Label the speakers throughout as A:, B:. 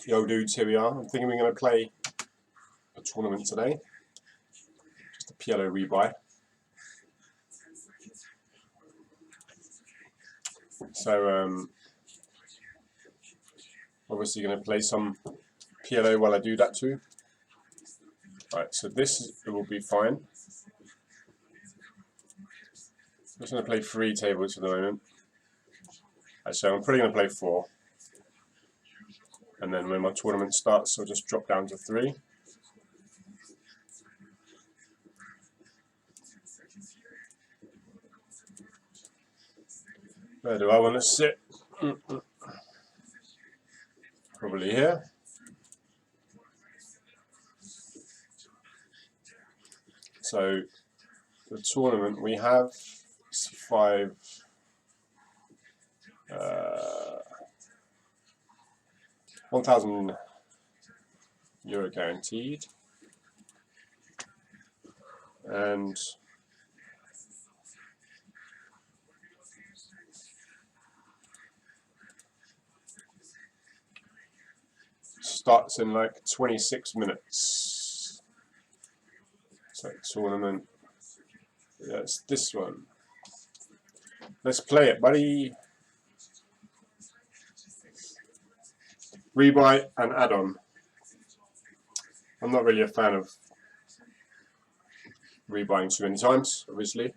A: Yo dudes, here we are. I'm thinking we're going to play a tournament today. Just a PLO rebuy. So obviously going to play some PLO while I do that too. Right, so this will be fine. I'm just going to play 3 tables for the moment. Actually, I'm probably going to play 4. And then when my tournament starts, I'll just drop down to 3. Where do I want to sit? Probably here. So the tournament we have is 5 1,000 euro guaranteed, and starts in like 26 minutes. So tournament, yeah, it's this one. Let's play it, buddy. Rebuy and add-on. I'm not really a fan of rebuying too many times, obviously.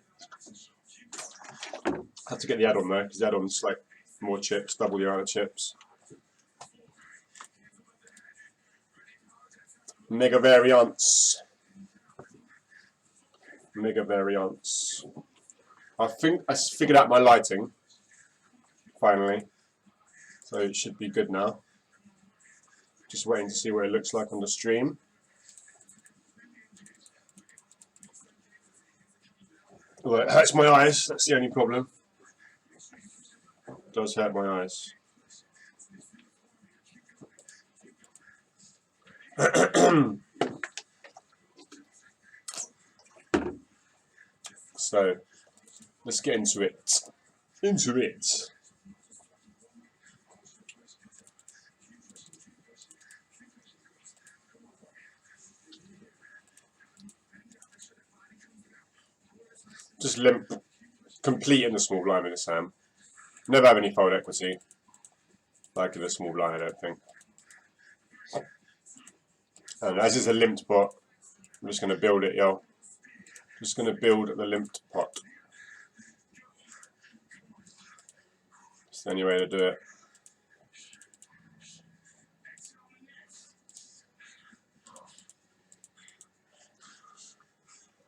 A: I have to get the add-on though, because the add-on's like more chips, double the amount of chips. Mega variance. Mega variance. I think I figured out my lighting, finally. So it should be good now. Just waiting to see what it looks like on the stream. Well, it hurts my eyes, that's the only problem. It does hurt my eyes. So, let's get into it. Just limp, complete in the small blind with this hand. Never have any fold equity, like in the small blind, I don't think. And as it's a limped pot, I'm just going to build it, yo. Just going to build the limped pot. It's the only way to do it.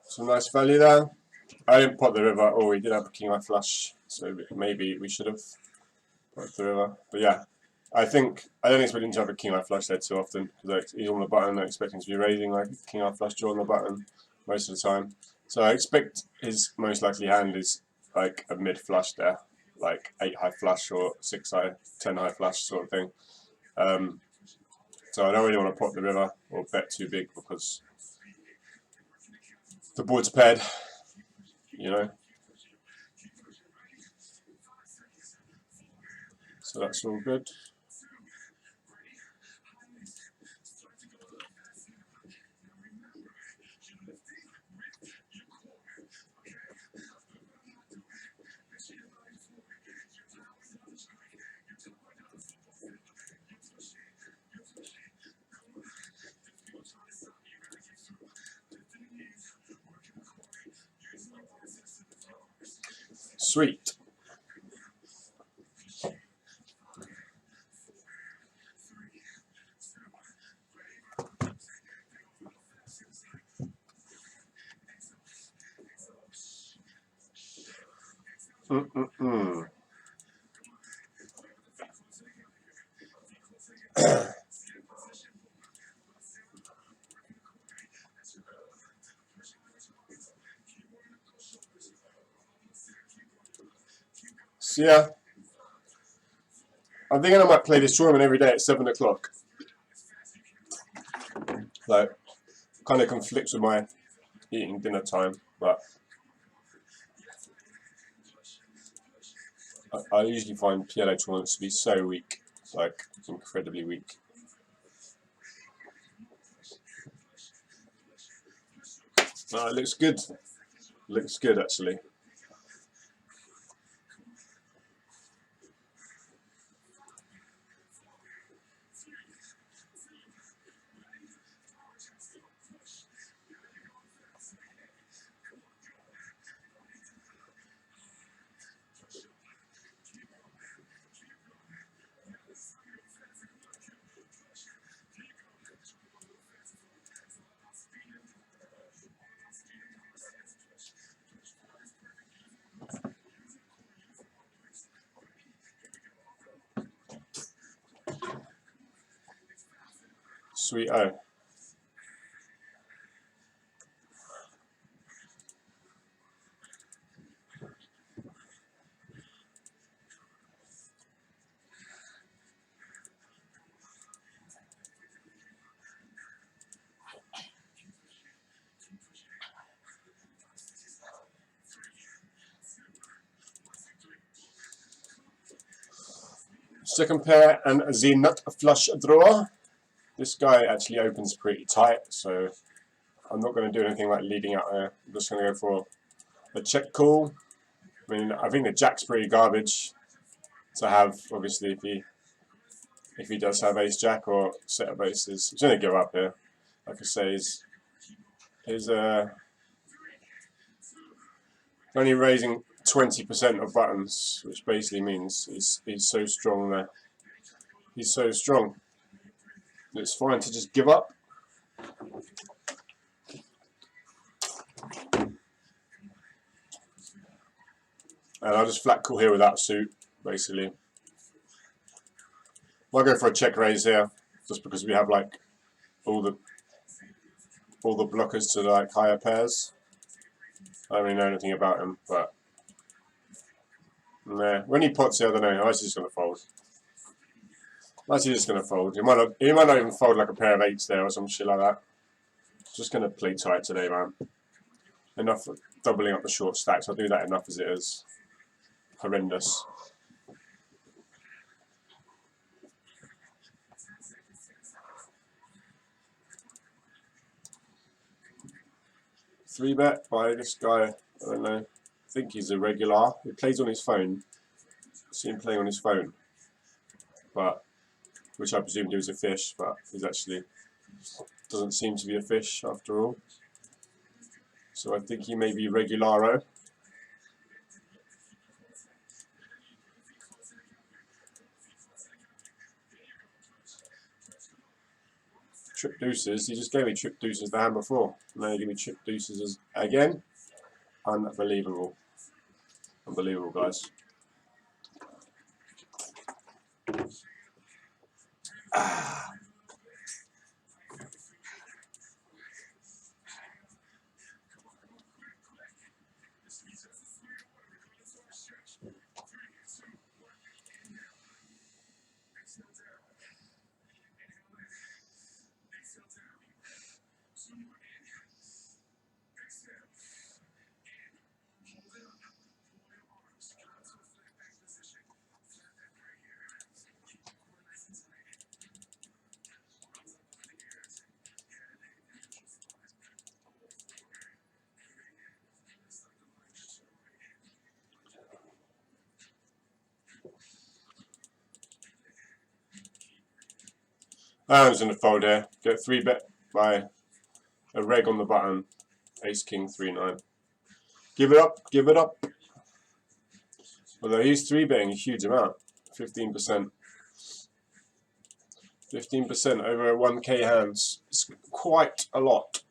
A: Some nice value there. I didn't pot the river. Oh, we did have a king eye flush, so maybe we should have pot the river. But yeah, I don't expect him to have a king eye flush there too often, because he's on the button. I expect him to be raising like king eye flush draw on the button most of the time. So I expect his most likely hand is like a mid flush there, like 8 high flush or 6 high, 10 high flush sort of thing. So I don't really want to pot the river or bet too big because the board's paired, you know. So that's all good. Sweet. So yeah, I'm thinking I might play this tournament every day at 7 o'clock. Like, kind of conflicts with my eating dinner time, but I usually find PLO tournaments to be so weak, like incredibly weak. Oh, it looks good. Looks good actually. Sweet O. Second pair and the nut flush draw. This guy actually opens pretty tight, so I'm not going to do anything like leading out there. I'm just going to go for a check call. I mean, I think the jack's pretty garbage to have, obviously, if he does have ace jack or set of aces. He's going to give up here. Like I say, he's only raising 20% of buttons, which basically means he's so strong there. He's so strong. It's fine to just give up. And I'll just flat call here without suit, basically. I'll go for a check raise here, just because we have like all the blockers to like higher pairs. I don't really know anything about him, but nah. When he pots it, I don't know. I'm actually just gonna fold. I'm actually just gonna fold. He might not even fold like a pair of eights there or some shit like that. Just gonna play tight today, man. Enough doubling up the short stacks. I'll do that enough as it is. Horrendous. Three bet by this guy. I don't know. I think he's a regular. He plays on his phone. I see him playing on his phone, but which I presumed he was a fish, but he's actually doesn't seem to be a fish after all. So I think he may be regularo. Trip deuces. He just gave me trip deuces the hand before. Now you give me trip deuces again. Unbelievable. Unbelievable, guys. I'm just going to fold here. Get 3 bet by a reg on the button. Ace, king, 3-9. Give it up. Give it up. Although he's 3 betting a huge amount. 15%. 15% over 1k hands. It's quite a lot.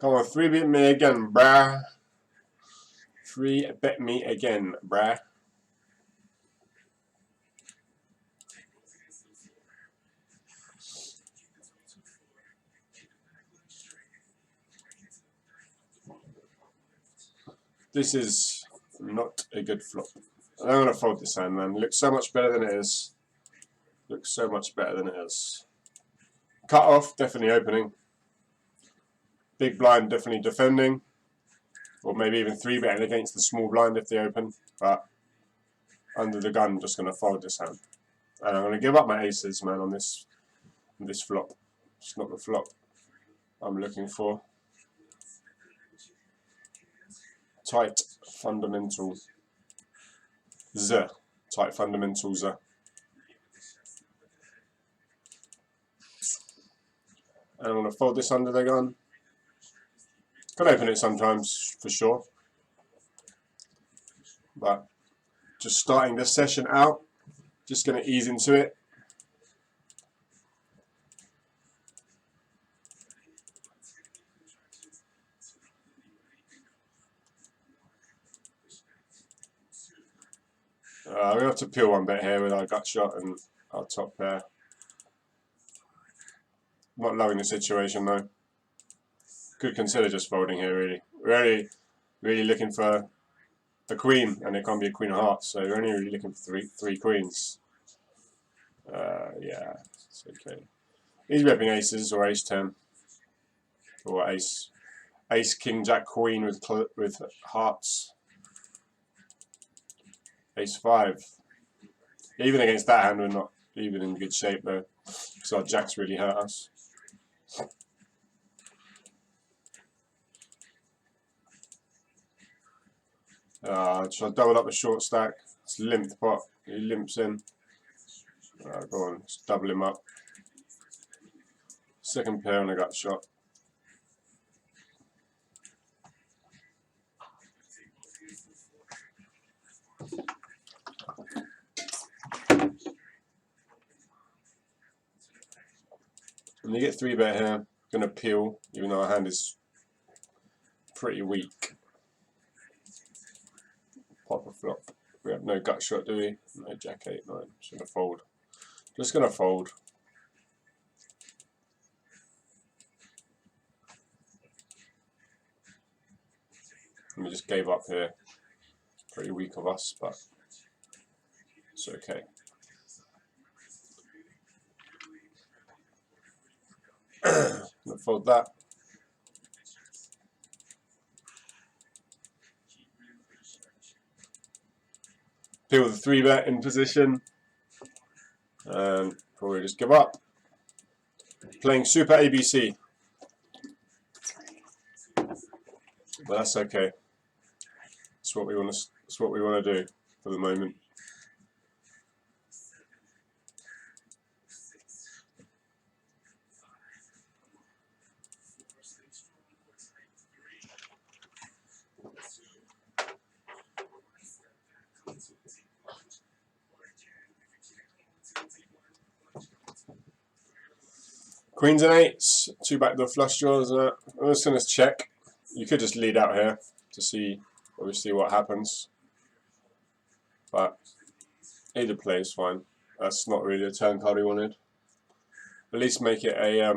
A: Come on, 3 bet me again, brah. 3 bet me again, brah. This is not a good flop. I'm going to fold this hand, man. It looks so much better than it is. Looks so much better than it is. Cut off, definitely opening. Big blind, definitely defending. or maybe even 3-betting against the small blind if they open. But under the gun, I'm just going to fold this hand, and I'm going to give up my aces, man, on this flop. It's not the flop I'm looking for. Tight fundamentals. Tight fundamentals. And I'm going to fold this under the gun. Can open it sometimes, for sure. But just starting this session out, just going to ease into it. We're going to have to peel one bet here with our gut shot and our top pair. Not loving the situation though. Could consider just folding here, really. We're really looking for a queen, and it can't be a queen of hearts, so we're only really looking for three queens. Yeah, it's okay. He's repping aces or ace 10 or ace king jack queen with hearts. Ace 5. Even against that hand, we're not even in good shape though, because our jacks really hurt us. Should I double up the short stack? It's limped pot. He limps in. Go on, let's double him up. Second pair on a gut shot. And you get 3-bet here. Gonna peel, even though our hand is pretty weak. Pop a flop. We have no gut shot, do we? No jack 8, 9. Just gonna fold. Just gonna fold. And we just gave up here. Pretty weak of us, but it's okay. Gonna fold that. Peel the 3-bet in position. And probably just give up. Playing super ABC. But that's okay. That's what we want to. That's what we want to do for the moment. Queens and 8s, 2 backdoor flush draws. I'm just going to check. You could just lead out here to see, obviously, what happens. But either play is fine. That's not really the turn card we wanted. At least make it a.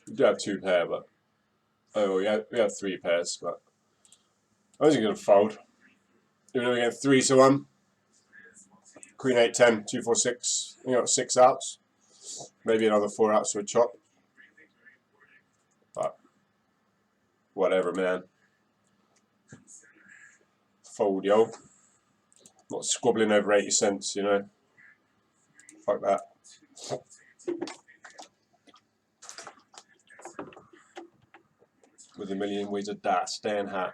A: We do have 2 pair, but we have 3 pairs. But I was going to fold. Even though we get 3-1. Queen 8, 10, 2, 4, 6. We got 6 outs. Maybe another 4 outs to a chop. But whatever, man. Fold, yo. Not squabbling over 80 cents, you know. Fuck that. With a million ways of that, Stan hat.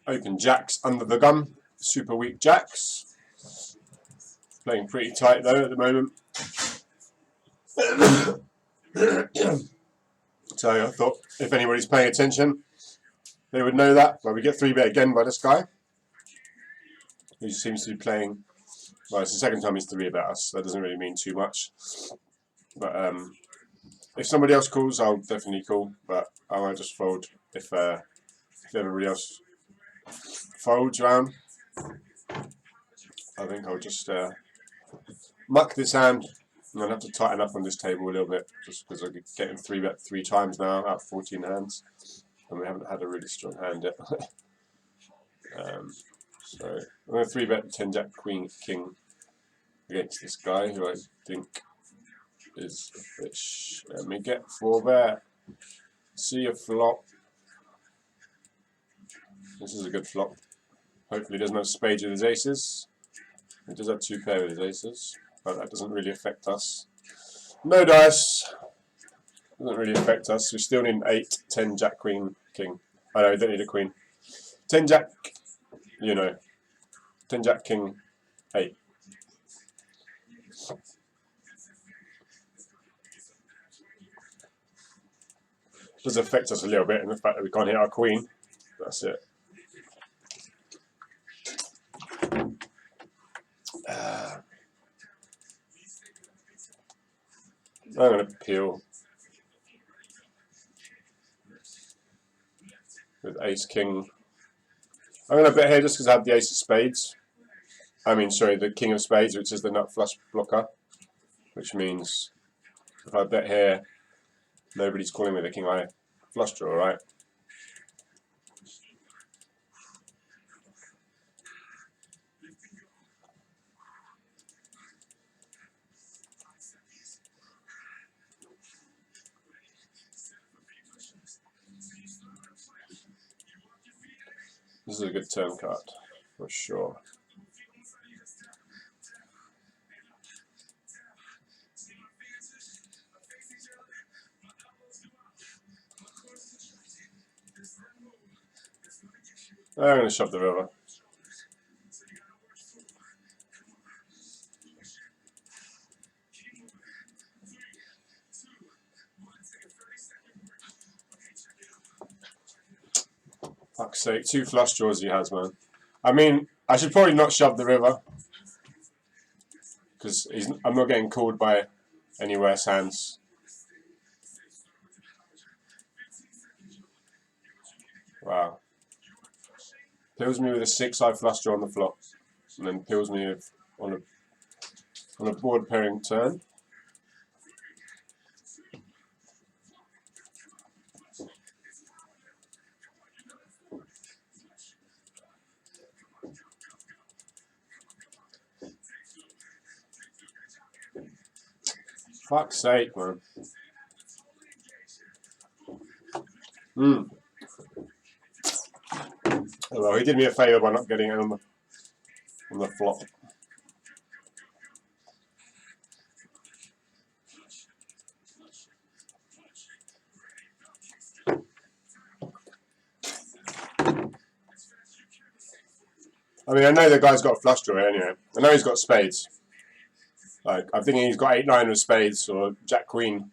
A: Open jacks under the gun. Super weak jacks. Playing pretty tight though at the moment. So I thought if anybody's paying attention, they would know that. But we get 3-bet again by this guy, who seems to be playing. Well, it's the second time he's 3-bet us. That doesn't really mean too much. But if somebody else calls, I'll definitely call. But I might just fold if everybody else folds around. I think I'll just muck this hand. I'm going to have to tighten up on this table a little bit, just because I'm getting 3-bet 3 times now out of 14 hands, and we haven't had a really strong hand yet. So I'm going to 3-bet 10 Jack Queen King against this guy, who I think is a fish. Let me get 4-bet. See a flop. This is a good flop. Hopefully he doesn't have spades with his aces. He does have 2 pair with his aces, but that doesn't really affect us. No dice. Doesn't really affect us. We still need an 8, 10 Jack Queen King. Oh no, we don't need a queen. 10 Jack, 10 Jack King 8. Does affect us a little bit in the fact that we can't hit our queen. That's it. I'm going to peel with ace king. I'm going to bet here just because I have the ace of spades. I mean, sorry, the king of spades, which is the nut flush blocker, which means if I bet here, nobody's calling me the king high flush draw, right? This is a good turn card, for sure. I'm going to shove the river. Fuck's sake, 2 flush draws he has, man. I mean, I should probably not shove the river, because I'm not getting called by any worse hands. Wow. Pills me with a 6-eye flush draw on the flop, and then pills me with, on a board pairing turn. Fuck's sake, man. Well, he did me a favour by not getting it on the flop. I mean, I know the guy's got a flush draw anyway. I know he's got spades. Like, I'm thinking he's got 8-9 with spades, or Jack Queen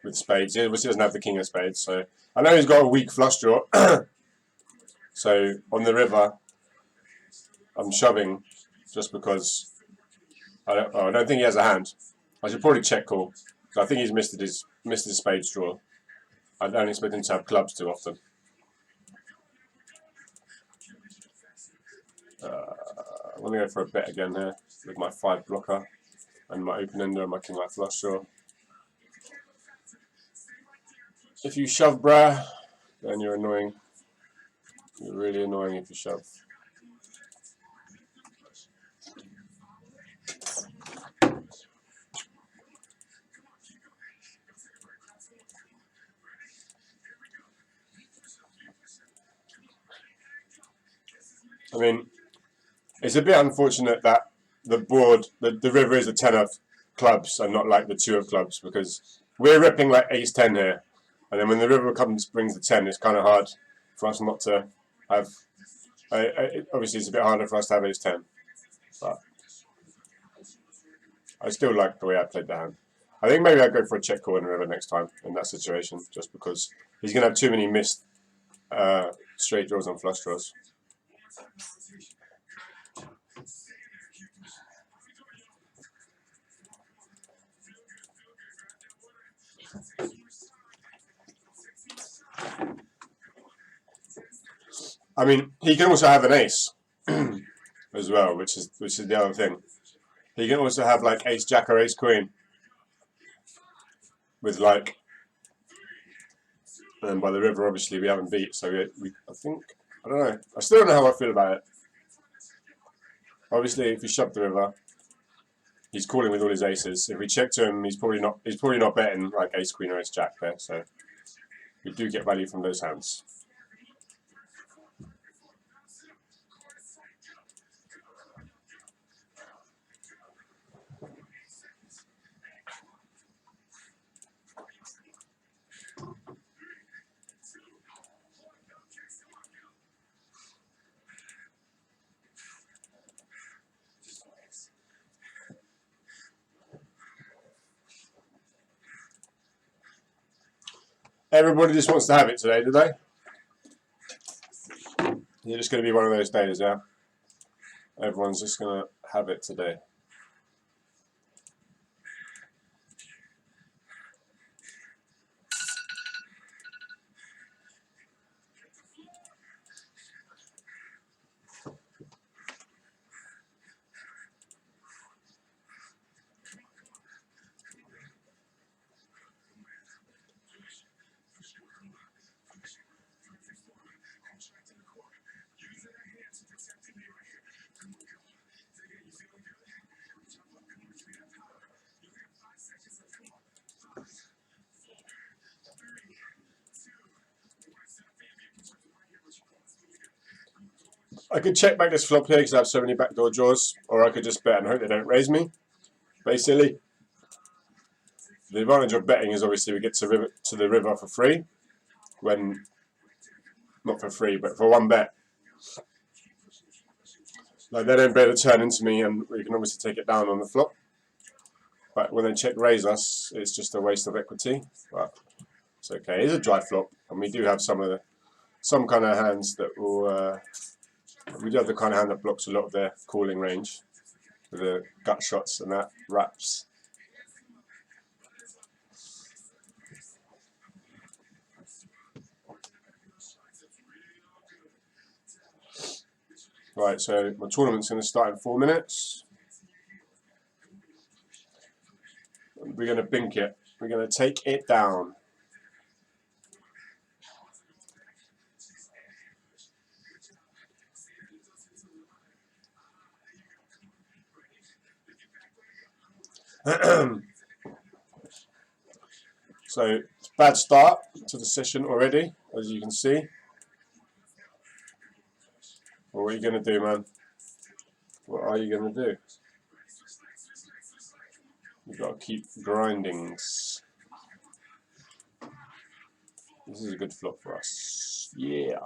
A: with spades. He obviously doesn't have the king of spades, so I know he's got a weak flush draw. So on the river, I'm shoving just because I don't think he has a hand. I should probably check call. I think he's missed his spades draw. I don't expect him to have clubs too often. I'm going to go for a bet again here with my 5 blocker and my open ender and my king high flush draw. If you shove, bruh, then you're annoying. You're really annoying if you shove. I mean, it's a bit unfortunate that the board, the river is a 10 of clubs and not like the 2 of clubs, because we're ripping like ace 10 here, and then when the river brings the 10, it's kind of hard for us not to have. Obviously, it's a bit harder for us to have ace 10, but I still like the way I played the hand. I think maybe I'd go for a check call in the river next time in that situation, just because he's going to have too many missed straight draws and flush draws. I mean, he can also have an ace as well, which is the other thing. He can also have like ace jack or ace queen with like, and by the river obviously we haven't beat, so I think, I don't know. I still don't know how I feel about it. Obviously, if we shove the river, he's calling with all his aces. If we check to him, he's probably not betting like ace queen or ace jack there. So we do get value from those hands. Everybody just wants to have it today, do they? You're just going to be one of those days, yeah? Everyone's just going to have it today. I could check back this flop here because I have so many backdoor draws, or I could just bet and hope they don't raise me. Basically, the advantage of betting is obviously we get to the river for free, when not for free, but for one bet. Like they don't bet a turn into me, and we can obviously take it down on the flop. But when they check raise us, it's just a waste of equity. But it's okay. It's a dry flop, and we do have some kind of hands that will. We do have the kind of hand that blocks a lot of their calling range with the gut shots and that wraps. Right, so my tournament's going to start in 4 minutes. We're going to bink it. We're going to take it down. So, bad start to the session already, as you can see. Well, what are you going to do, man? What are you going to do? You've got to keep grindings. This is a good flop for us. Yeah.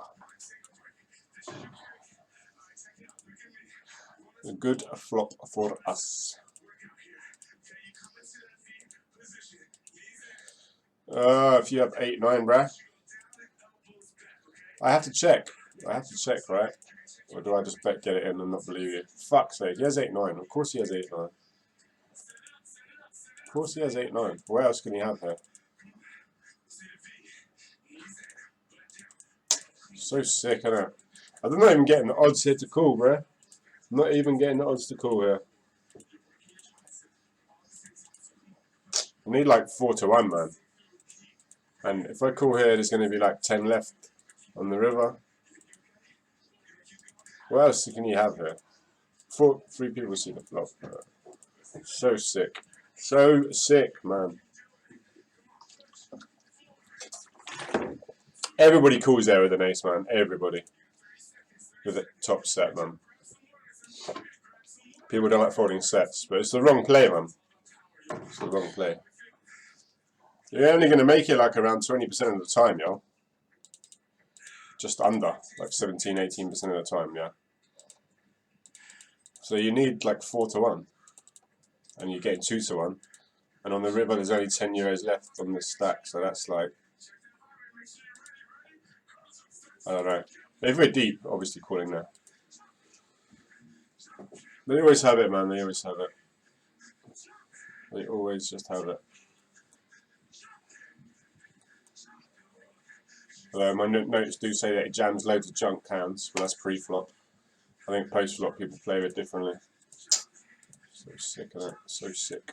A: A good flop for us. If you have 8-9, bruh. I have to check. Right? Or do I just bet get it in and not believe you? Fuck's sake, he has 8-9. Of course he has 8-9. Of course he has 8-9. What else can he have here? So sick, isn't it? I'm not even getting the odds here to call, bruh. I'm not even getting the odds to call here. I need like 4-1, man. And if I call here, there's going to be like 10 left on the river. What else can you have here? 3 people see the flop. So sick. So sick, man. Everybody calls there with an ace, man. Everybody. With a top set, man. People don't like folding sets, but it's the wrong play, man. It's the wrong play. You're only going to make it like around 20% of the time, yo. Just under, like 17-18% of the time, yeah. So you need like 4-1. and you're getting 2 to 1. And on the river, there's only 10 euros left on the stack, so that's like, I don't know. If we're deep, obviously calling now. They always have it, man. They always have it. They always just have it. Although my notes do say that it jams loads of junk hands, but that's pre-flop. I think post-flop people play it differently. So sick of that. So sick.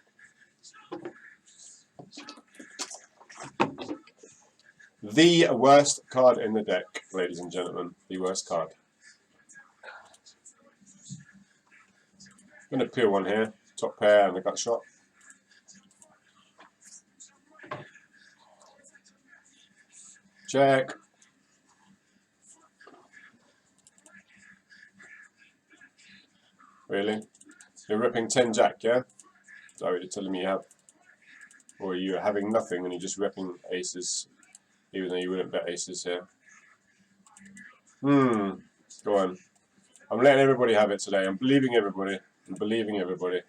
A: The worst card in the deck, ladies and gentlemen. The worst card. I'm going to peel one here. Top pair and a gut shot. Check. Really? You're ripping 10 jack, yeah? Is that what you're telling me you have? Or are you having nothing and you're just ripping aces, even though you wouldn't bet aces here? Go on. I'm letting everybody have it today. I'm believing everybody. I'm believing everybody.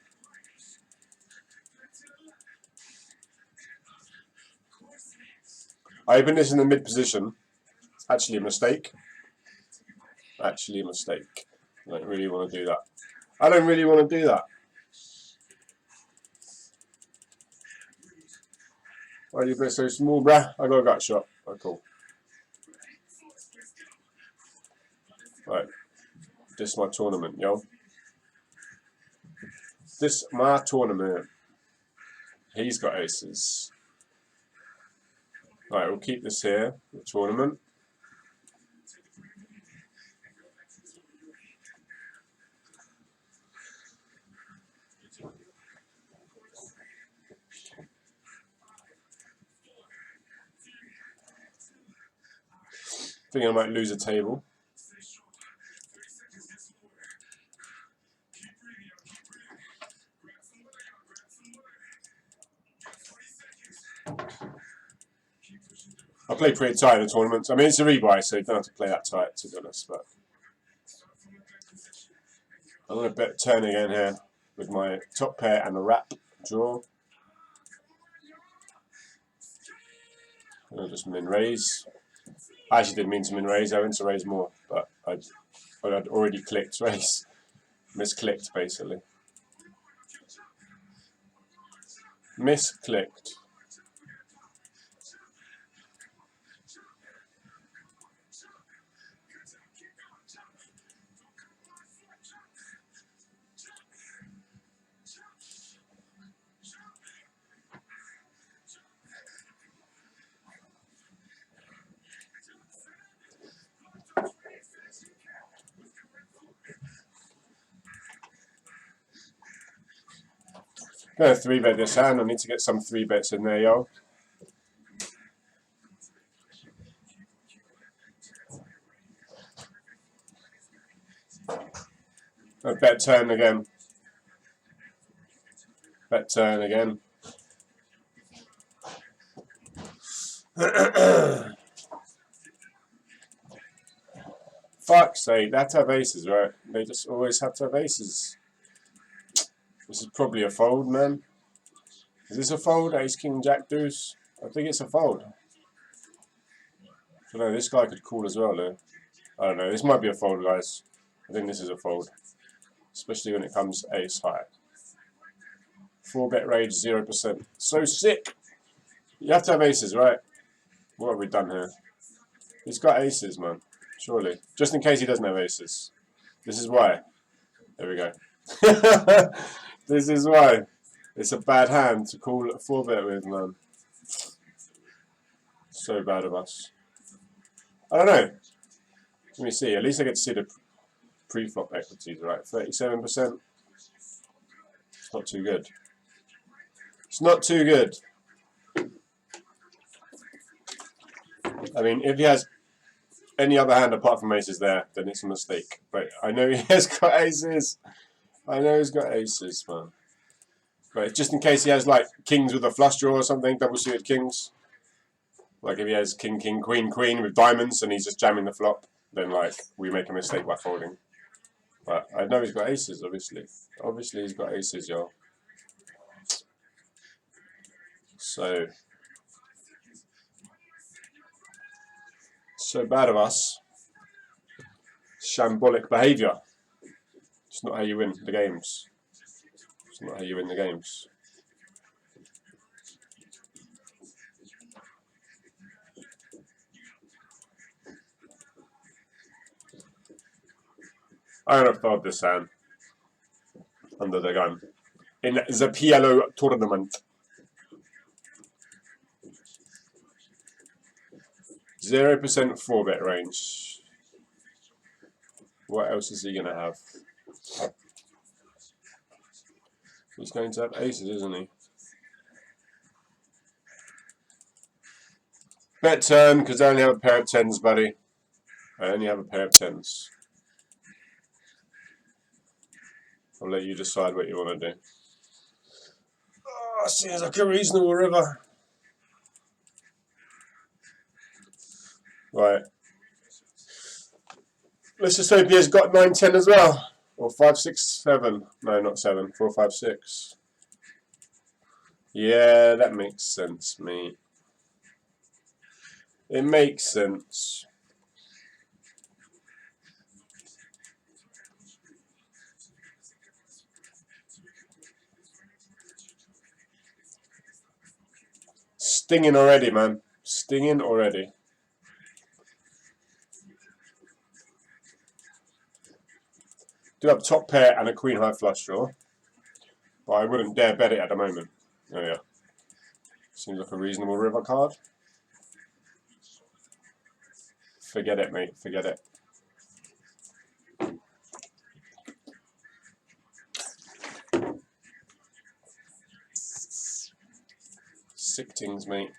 A: I opened this in the mid position. It's actually a mistake. Actually a mistake. I don't really want to do that. I don't really want to do that. Why are you bet so small, bruh? I got a gut shot. Oh, cool. Right. This is my tournament, yo. This is my tournament. He's got aces. Right, we'll keep this here, the tournament. I think I might lose a table. I play pretty tight in the tournaments. I mean, it's a rebuy, so you don't have to play that tight, to be honest. But I'm going to bet turn again here with my top pair and a wrap draw. I'll just min raise. I actually didn't mean to min raise. I went to raise more, but I'd already clicked raise. Misclicked, basically. Misclicked. I'm going to 3-bet this hand. I need to get some 3-bets in there, yo. Bet turn again. Bet turn again. Fuck's sake, they have to have aces, right? They just always have to have aces. This is probably a fold, man. Is this a fold? Ace, king, jack, deuce? I think it's a fold. I don't know, this guy could call as well, though. I don't know, this might be a fold, guys. I think this is a fold. Especially when it comes ace high. 4-bet rage, 0%. So sick! You have to have aces, right? What have we done here? He's got aces, man. Surely. Just in case he doesn't have aces. This is why. There we go. This is why. It's a bad hand to call a 4-bet with, man. So bad of us. I don't know. Let me see. At least I get to see the pre-flop equities, right? 37%. It's not too good. It's not too good. I mean, if he has any other hand apart from aces there, then it's a mistake. But I know he has got aces. I know he's got aces, man. But just in case he has, like, kings with a flush draw or something, double-suited kings. Like, if he has king, king, queen, queen with diamonds and he's just jamming the flop, then, like, we make a mistake by folding. But I know he's got aces, obviously. Obviously he's got aces, y'all. So bad of us. Shambolic behaviour. It's not how you win the games. It's not how you win the games. I'm going to fold this hand under the gun in the PLO tournament. 0% 4-bet range. What else is he going to have? He's going to have aces, isn't he? Bet turn, because I only have a pair of 10s, buddy. I only have a pair of 10s. I'll let you decide what you want to do. Oh, seems like a reasonable river. Right. Let's just hope he has got 9, 10 as well. Or 5, 6, 7. No, not 7. 4, 5, 6. Yeah, that makes sense, mate. It makes sense. Stinging already, man. Stinging already. Do have top pair and a queen high flush draw. But I wouldn't dare bet it at the moment. Oh yeah. Seems like a reasonable river card. Forget it, mate. Forget it. Sick things, mate.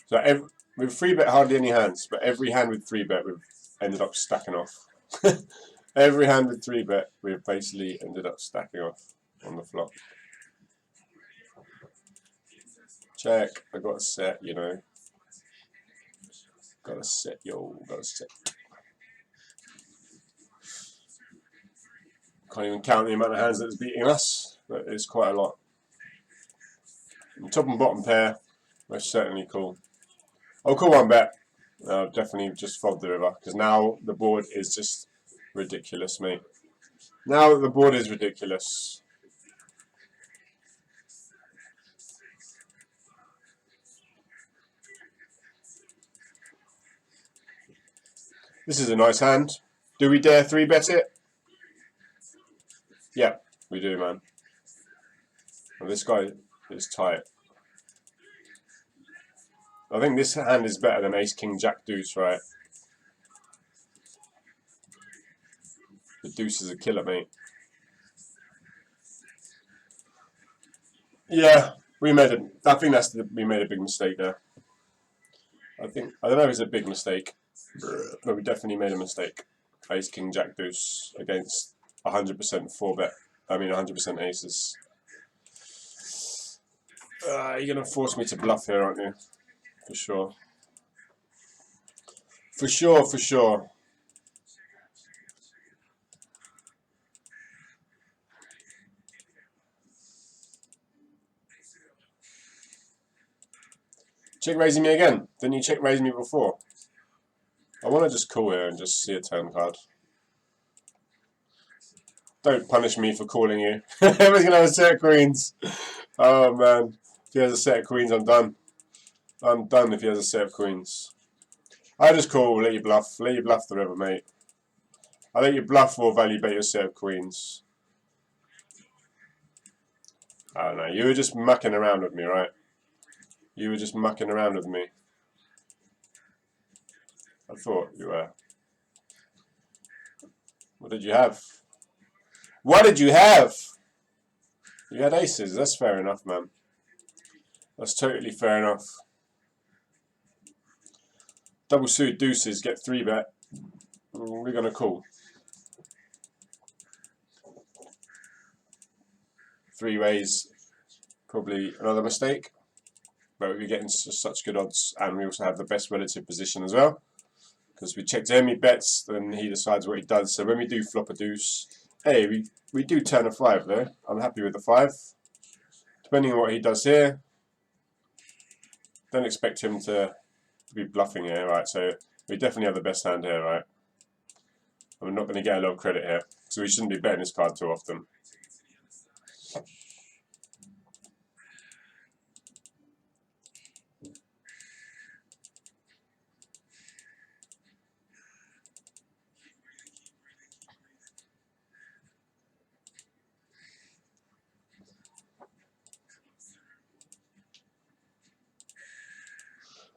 A: So with 3-bet hardly any hands, but every hand with 3-bet we've ended up stacking off. Every hand with 3-bet we've basically ended up stacking off on the flop. Check. I got a set, you know. Got a set, yo. Got a set. Can't even count the amount of hands that's beating us, but it's quite a lot. And top and bottom pair, most certainly cool. I'll call 1-bet. Definitely just fold the river, because now the board is just ridiculous, mate. Now the board is ridiculous. This is a nice hand. Do we dare 3-bet it? Yeah, we do, man. Well, this guy is tight. I think this hand is better than Ace, King, Jack, Deuce, right? The Deuce is a killer, mate. Yeah, we made a. I think we made a big mistake there. I don't know if it's a big mistake, but we definitely made a mistake. Ace, King, Jack, Deuce against 100% 4-bet. I mean 100% aces. You're gonna force me to bluff here, aren't you? For sure. For sure, for sure. Check raising me again. Didn't you check raise me before? I want to just call here and just see a turn card. Don't punish me for calling you. Everyone's going to have a set of queens. Oh man. If he has a set of queens, I'm done. I'm done if he has a set of queens. I just call, let you bluff. Let you bluff the river, mate. I let you bluff or value bet your set of queens. I don't know. You were just mucking around with me, right? You were just mucking around with me. I thought you were. What did you have? What did you have? You had aces. That's fair enough, man. That's totally fair enough. Double suit deuces get 3-bet. We're going to call. 3 ways. Probably another mistake. But we're getting such good odds. And we also have the best relative position as well. Because we checked him, he bets, then he decides what he does. So when we do flop a deuce, hey, we do turn a 5 though. I'm happy with the 5. Depending on what he does here, don't expect him to be bluffing here, right? So we definitely have the best hand here, right? I'm not going to get a lot of credit here, so we shouldn't be betting this card too often.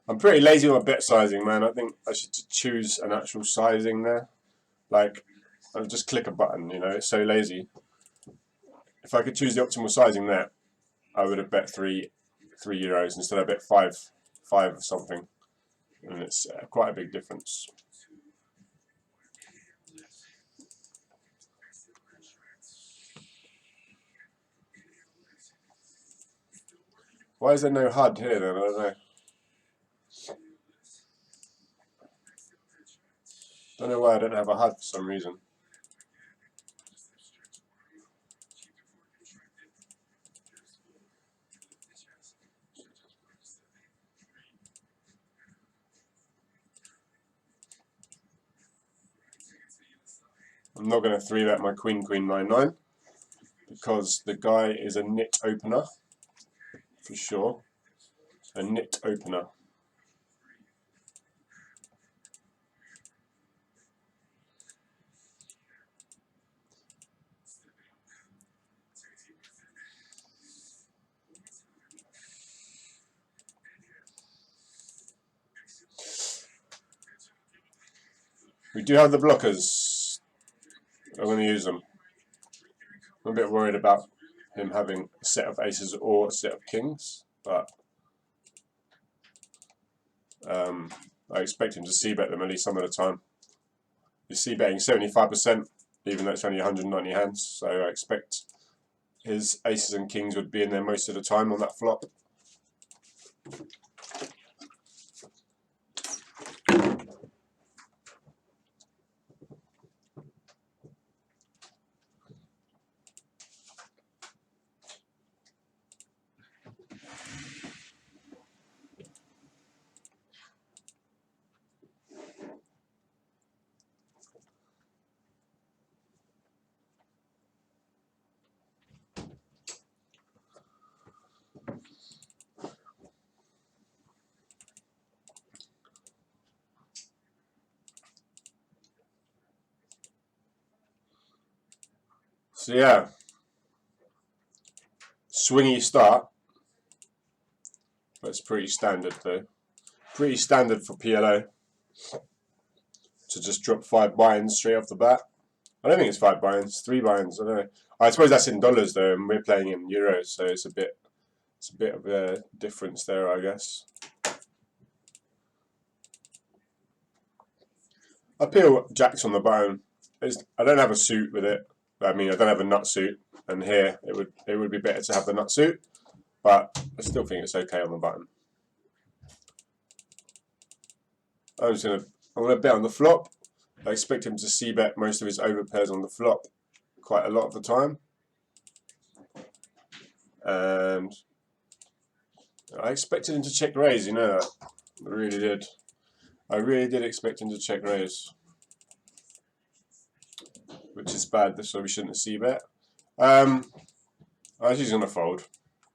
A: I'm pretty lazy on my bet sizing, man. I think I should choose an actual sizing there. Like, I'll just click a button, you know, it's so lazy. If I could choose the optimal sizing there, I would have bet three euros instead I bet five or something. And it's quite a big difference. Why is there no HUD here then? I don't know. Don't know why I don't have a HUD for some reason. I'm not going to 3-bet my queen 9-9 because the guy is a nit opener for sure. A nit opener. We do have the blockers. I'm going to use them. I'm a bit worried about him having a set of aces or a set of kings, but I expect him to c-bet them at least some of the time. He's c-betting 75%, even though it's only 190 hands, so I expect his aces and kings would be in there most of the time on that flop. So yeah, swingy start, but it's pretty standard though. Pretty standard for PLO to just drop 5 buy-ins straight off the bat. I don't think it's 5 buy-ins, 3 buy-ins. I don't know. I suppose that's in dollars though, and we're playing in euros, so it's a bit of a difference there, I guess. I peel jacks on the button. I don't have a suit with it. I mean, I don't have a nut suit, and here it would be better to have the nut suit, but I still think it's okay on the button. I'm gonna bet on the flop. I expect him to c-bet most of his overpairs on the flop quite a lot of the time, and I expected him to check raise. You know that. I really did. I really did expect him to check raise, which is bad, so we shouldn't have c-bet. I think he's going to fold.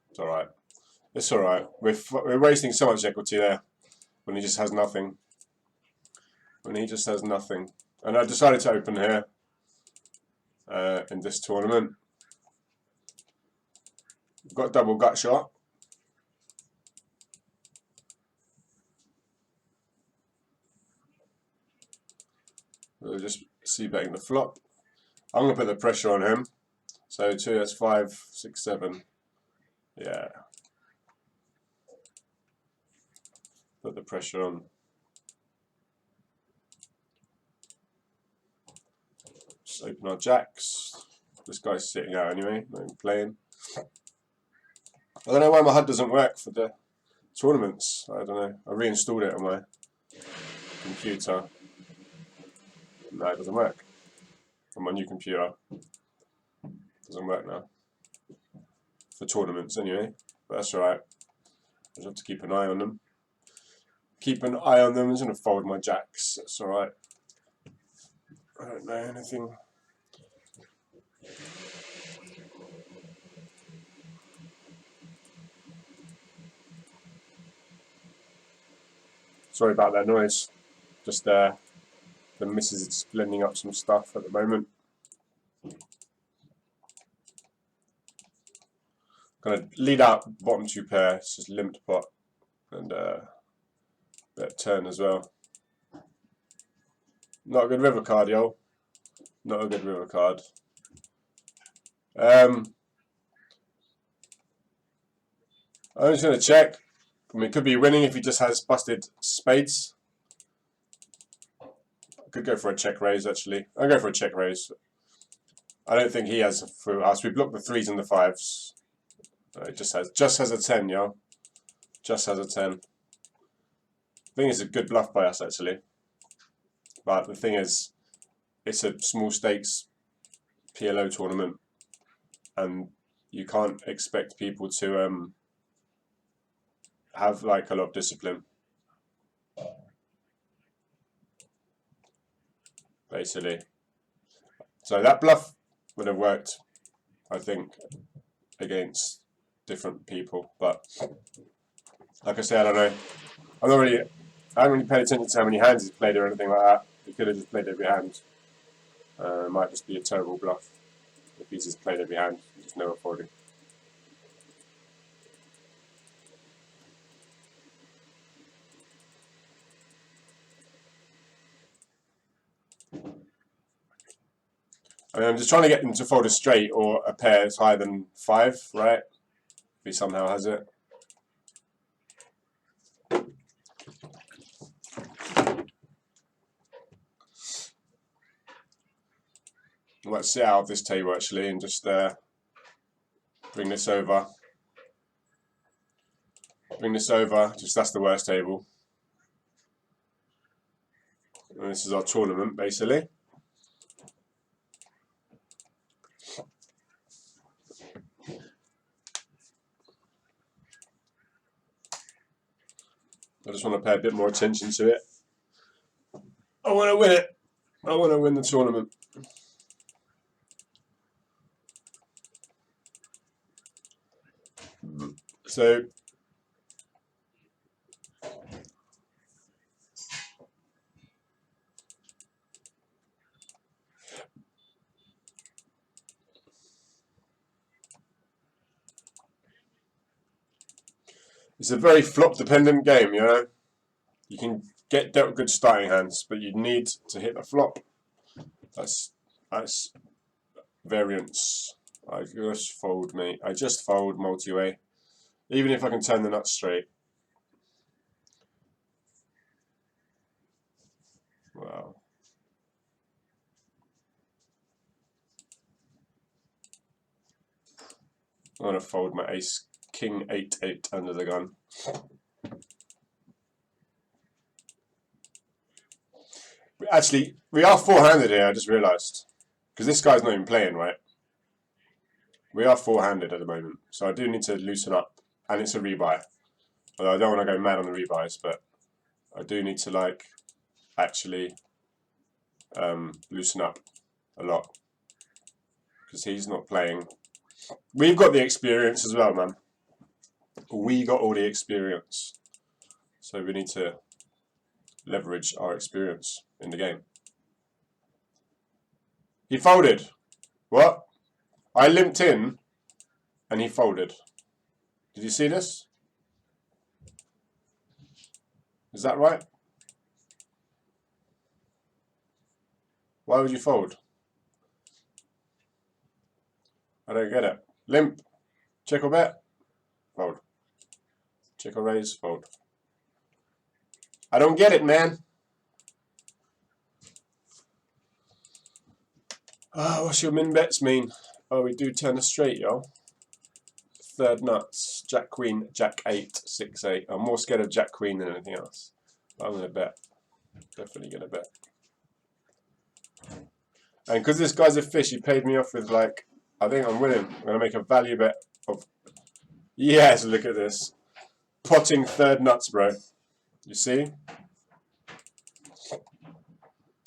A: It's alright. It's alright. We're wasting so much equity there when he just has nothing. When he just has nothing. And I decided to open here in this tournament. Got double gut shot. We're just c-betting the flop. I'm going to put the pressure on him. So 2, that's 5, 6, 7. Yeah. Put the pressure on. Just open our jacks. This guy's sitting out anyway, not even playing. I don't know why my HUD doesn't work for the tournaments. I don't know. I reinstalled it on my computer. No, it doesn't work. On my new computer. It doesn't work now. For tournaments anyway. But that's alright. I just have to keep an eye on them. Keep an eye on them. I'm just going to fold my jacks. That's alright. I don't know anything. Sorry about that noise. Just the missus is blending up some stuff at the moment. Gonna lead out bottom two pair. It's just limped pot and bit of turn as well. Not a good river card, yo. Not a good river card. I'm just gonna check. I mean, it could be winning if he just has busted spades. I could go for a check raise, actually. I'll go for a check raise. I don't think he has a full house. We block the 3s and the 5s. It just has a 10, yo. Just has a 10. I think it's a good bluff by us, actually. But the thing is, it's a small stakes PLO tournament, and you can't expect people to have like a lot of discipline, basically. So that bluff would have worked, I think, against different people. But like I say, I don't know. I haven't really paid attention to how many hands he's played or anything like that. He could have just played every hand. It might just be a terrible bluff if he's just played every hand. Just never folding. I mean, I'm just trying to get them to fold a straight or a pair that's higher than 5, right? If he somehow has it. Let's sit out of this table actually and just bring this over. Bring this over. Just that's the worst table. And this is our tournament, basically. I just want to pay a bit more attention to it. I want to win it. I want to win the tournament. So it's a very flop dependent game, you know. You can get dealt good starting hands, but you need to hit the flop. That's variance. I just fold, mate. I just fold multi-way. Even if I can turn the nuts straight. Wow. I'm gonna fold my ace, king 8-8 under the gun. Actually, we are four-handed here, I just realised. Because this guy's not even playing, right? We are four-handed at the moment, so I do need to loosen up. And it's a rebuy. Although I don't want to go mad on the rebuys, but I do need to, like, actually loosen up a lot. Because he's not playing. We've got the experience as well, man. We got all the experience. So we need to leverage our experience in the game. He folded. What? I limped in and he folded. Did you see this? Is that right? Why would you fold? I don't get it. Limp. Check or bet? Fold. Check or raise? Fold. I don't get it, man. What's your min bets mean? Oh, we do turn a straight, yo. Third nuts. Jack Queen, Jack 8, 6-8. I'm more scared of Jack Queen than anything else. But I'm going to bet. Definitely going to bet. And because this guy's a fish, he paid me off with like, I think I'm winning. I'm going to make a value bet of, yes, look at this. Potting third nuts, bro. You see?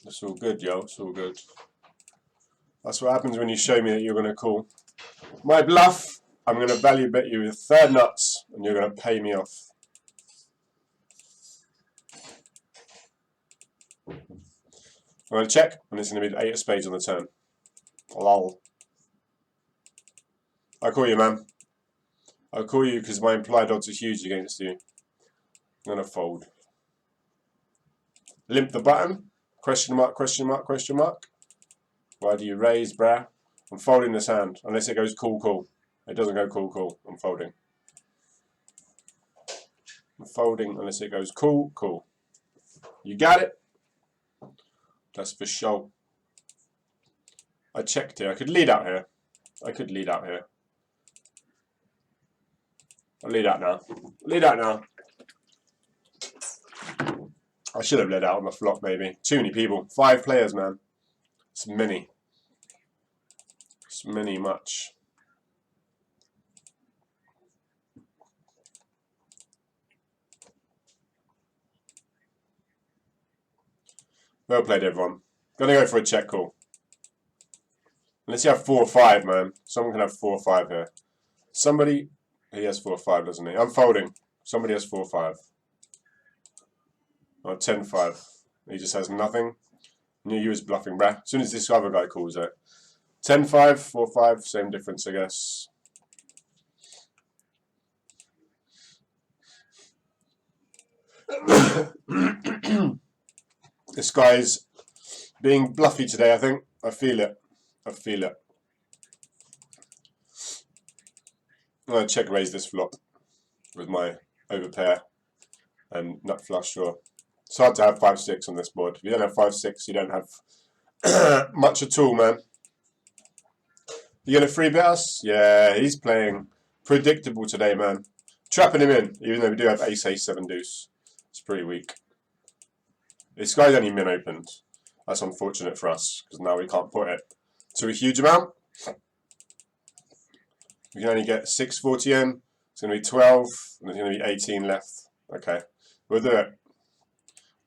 A: It's all good, yo. It's all good. That's what happens when you show me that you're going to call my bluff. I'm going to value bet you with third nuts, and you're going to pay me off. I'm going to check, and it's going to be the 8 of spades on the turn. Lol. I call you, man. I'll call you because my implied odds are huge against you. I'm going to fold. Limp the button. Question mark, question mark, question mark. Why do you raise, brah? I'm folding this hand. Unless it goes cool, cool. It doesn't go cool, cool. I'm folding. I'm folding unless it goes cool, cool. You got it? That's for sure. I checked here. I could lead out here. I could lead out here. I'll lead out now. Lead out now. I should have led out on the flop, maybe. Too many people. 5 players, man. It's many. It's many much. Well played, everyone. Gonna go for a check call. Unless you have 4 or 5, man. Someone can have 4 or 5 here. Somebody... He has 4 or 5, doesn't he? I'm folding. Somebody has 4 or 5. Oh, 10-5. He just has nothing. Knew you was bluffing, bruh. As soon as this other guy calls it. 10-5, 4-5, same difference, I guess. This guy's being bluffy today, I think. I feel it. I feel it. I'm going to check raise this flop with my overpair and nut flush draw. It's hard to have 5-6 on this board. If you don't have 5-6, you don't have much at all, man. You gonna free bet us? Yeah, he's playing predictable today, man. Trapping him in, even though we do have ace, ace, 7 deuce. It's pretty weak. This guy's only min opened. That's unfortunate for us, because now we can't put it to a huge amount. We can only get 640 in. It's going to be 12, and there's going to be 18 left. Okay, we'll do it.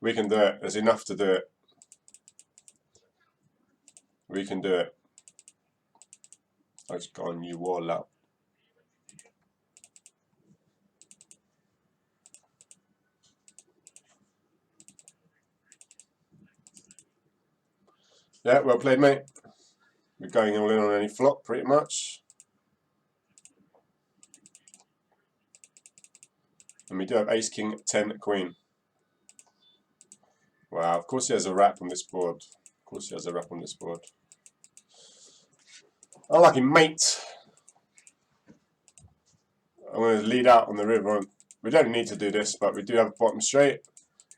A: We can do it. There's enough to do it. We can do it. I just got a new wall out. Yeah, well played, mate. We're going all in on any flop, pretty much. And we do have ace, king, 10, queen. Wow, of course he has a wrap on this board. Of course he has a wrap on this board. Unlucky, mate. I'm going to lead out on the river. We don't need to do this, but we do have a bottom straight.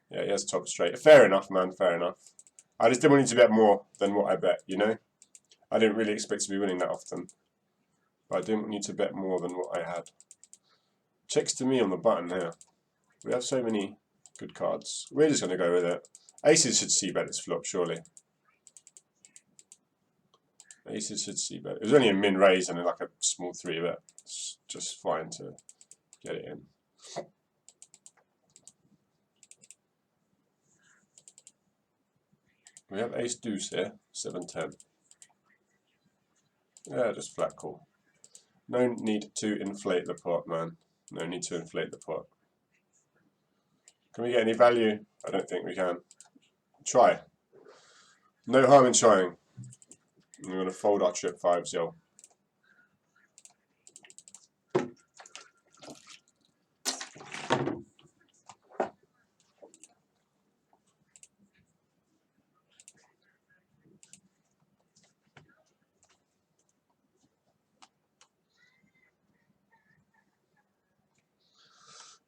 A: Yeah, he has top straight. Fair enough, man, fair enough. I just didn't want you to bet more than what I bet, you know? I didn't really expect to be winning that often. But I didn't want you to bet more than what I had. Checks to me on the button here. We have so many good cards. We're just going to go with it. Aces should c-bet this flop, surely. Aces should c-bet. It was only a min raise and like a small 3-bet. It's just fine to get it in. We have ace deuce here, 7-10. Yeah, just flat call. No need to inflate the pot, man. No need to inflate the pot. Can we get any value? I don't think we can. Try. No harm in trying. We're going to fold our trip 5s, yo.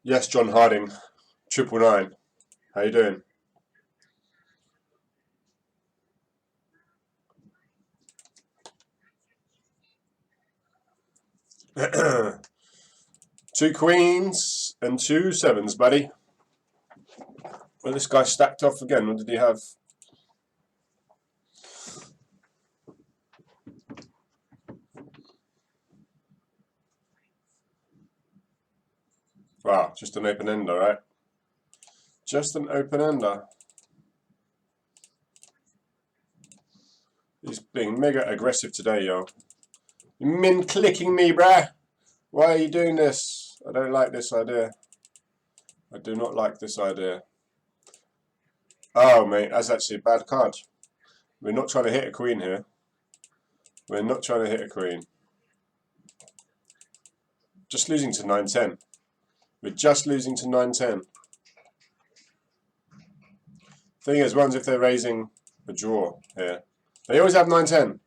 A: Yes, John Harding, 999. How you doing? Two queens and 2 7s, buddy. Well, this guy stacked off again. What did he have? Wow, just an open ender, right? Just an open ender. He's being mega aggressive today, yo. You min clicking me, bruh. Why are you doing this? I don't like this idea. I do not like this idea. Oh, mate, that's actually a bad card. We're not trying to hit a queen here. We're not trying to hit a queen. Just losing to 9-10. We're just losing to 9-10. Thing is, one's if they're raising a draw here. They always have 9-10.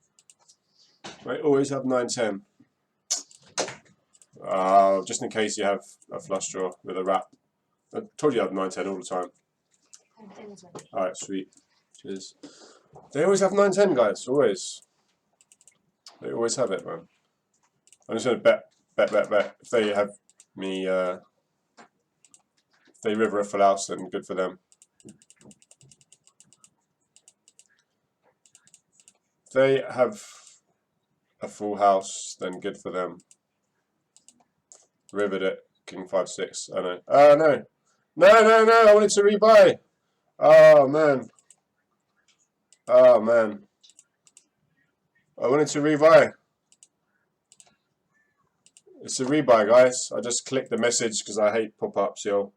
A: They always have 9-10. Just in case you have a flush draw with a wrap. I told you I have 9-10 all the time. Alright, sweet. Cheers. They always have 9-10, guys. Always. They always have it, man. I'm just going to bet. If they have me, if they river a full house, then good for them. If they have a full house, then good for them. Rivered it. King 5-6. I know. Oh, no. No. I wanted to rebuy. Oh, man. Oh, man. I wanted to rebuy. It's a rebuy, guys. I just clicked the message because I hate pop-ups, yo.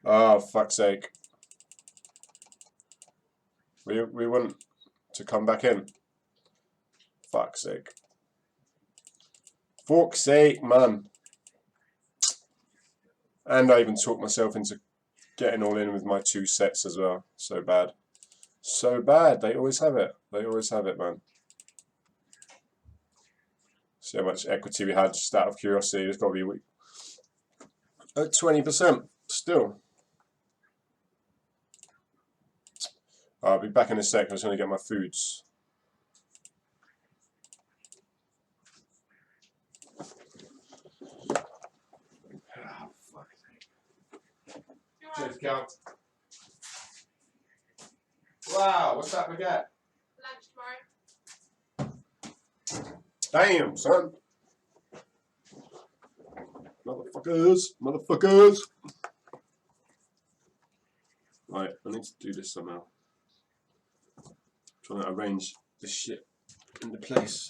A: Oh, fuck's sake. We want to come back in. Fuck's sake. Fuck's sake, man. And I even talked myself into getting all in with my 2 sets as well. So bad. So bad. They always have it. They always have it, man. See how much equity we had just out of curiosity. It's got to be weak. At 20% still. I'll be back in a sec. I'm just going to get my foods. Cheers, Count. Wow, what's that baguette?
B: Lunch tomorrow.
A: Damn, son. Motherfuckers. Right, I need to do this somehow. I'm trying to arrange this shit into place.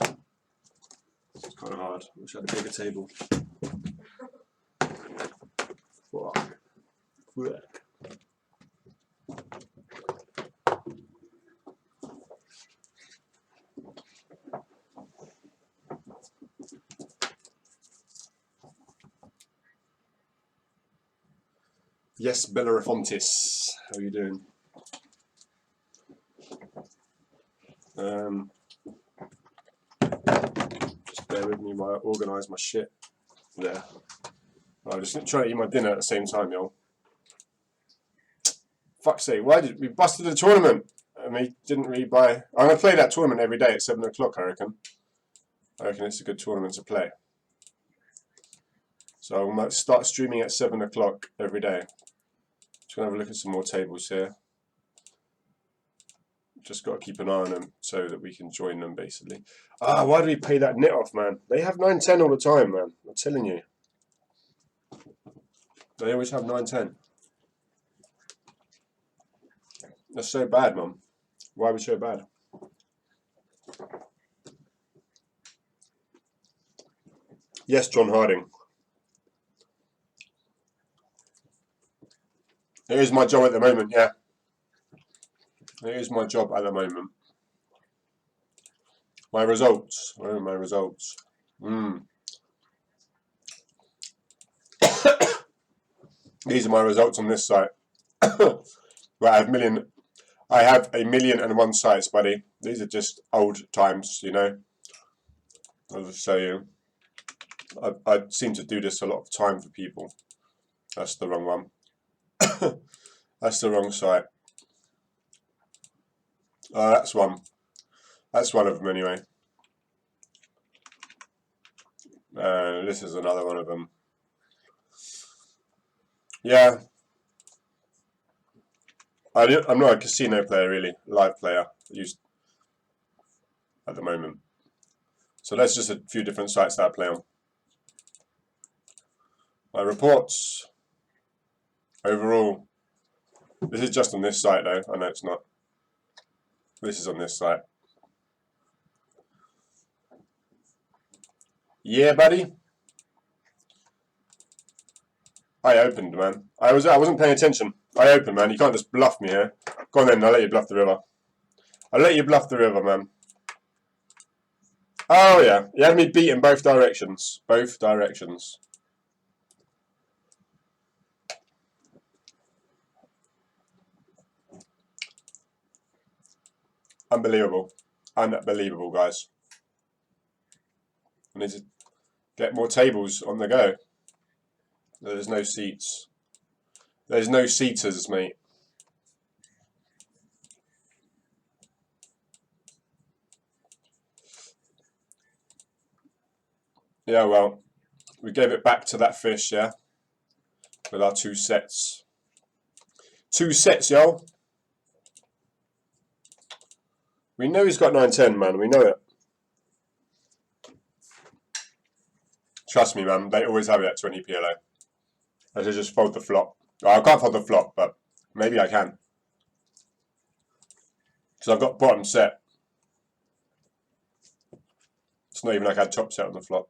A: It's kind of hard. Wish I had a bigger table. Fuck. Yes, Bellerofontis. How are you doing? Just bear with me while I organise my shit. There. I'm just trying to eat my dinner at the same time, y'all. Fuck's sake, why did we busted the tournament? And we didn't really buy. I'm going to play that tournament every day at 7 o'clock, I reckon. I reckon it's a good tournament to play. So I might start streaming at 7 o'clock every day. Just going to have a look at some more tables here. Just got to keep an eye on them so that we can join them, basically. Why do we pay that nit off, man? They have 9-10 all the time, man. I'm telling you. They always have 9-10. That's so bad, man. Why are we so bad? Yes, John Harding. It is my job at the moment, yeah. It is my job at the moment. My results. Where are my results? These are my results on this site. Right, I have a million and 1 sites, buddy. These are just old times, you know. I'll just show you. I seem to do this a lot of time for people. That's the wrong one. That's the wrong site. That's one. That's one of them anyway. This is another one of them. Yeah. I'm not a casino player really, live player used at the moment. So that's just a few different sites that I play on. My reports overall. This is just on this site though. I know it's not. This is on this site. Yeah, buddy. I opened, man. I wasn't paying attention. I opened, man. You can't just bluff me here. Go on then. I'll let you bluff the river. I'll let you bluff the river, man. Oh yeah, you had me beat in both directions. Both directions. Unbelievable. Unbelievable, guys. I need to get more tables on the go. There's no seats. There's no seaters, mate. Yeah, well, we gave it back to that fish, yeah? With our 2 sets. 2 sets, yo! We know he's got 9-10, man. We know it. Trust me, man. They always have it at 20 PLO. I should just fold the flop. Well, I can't fold the flop, but maybe I can. Because I've got bottom set. It's not even like I had top set on the flop.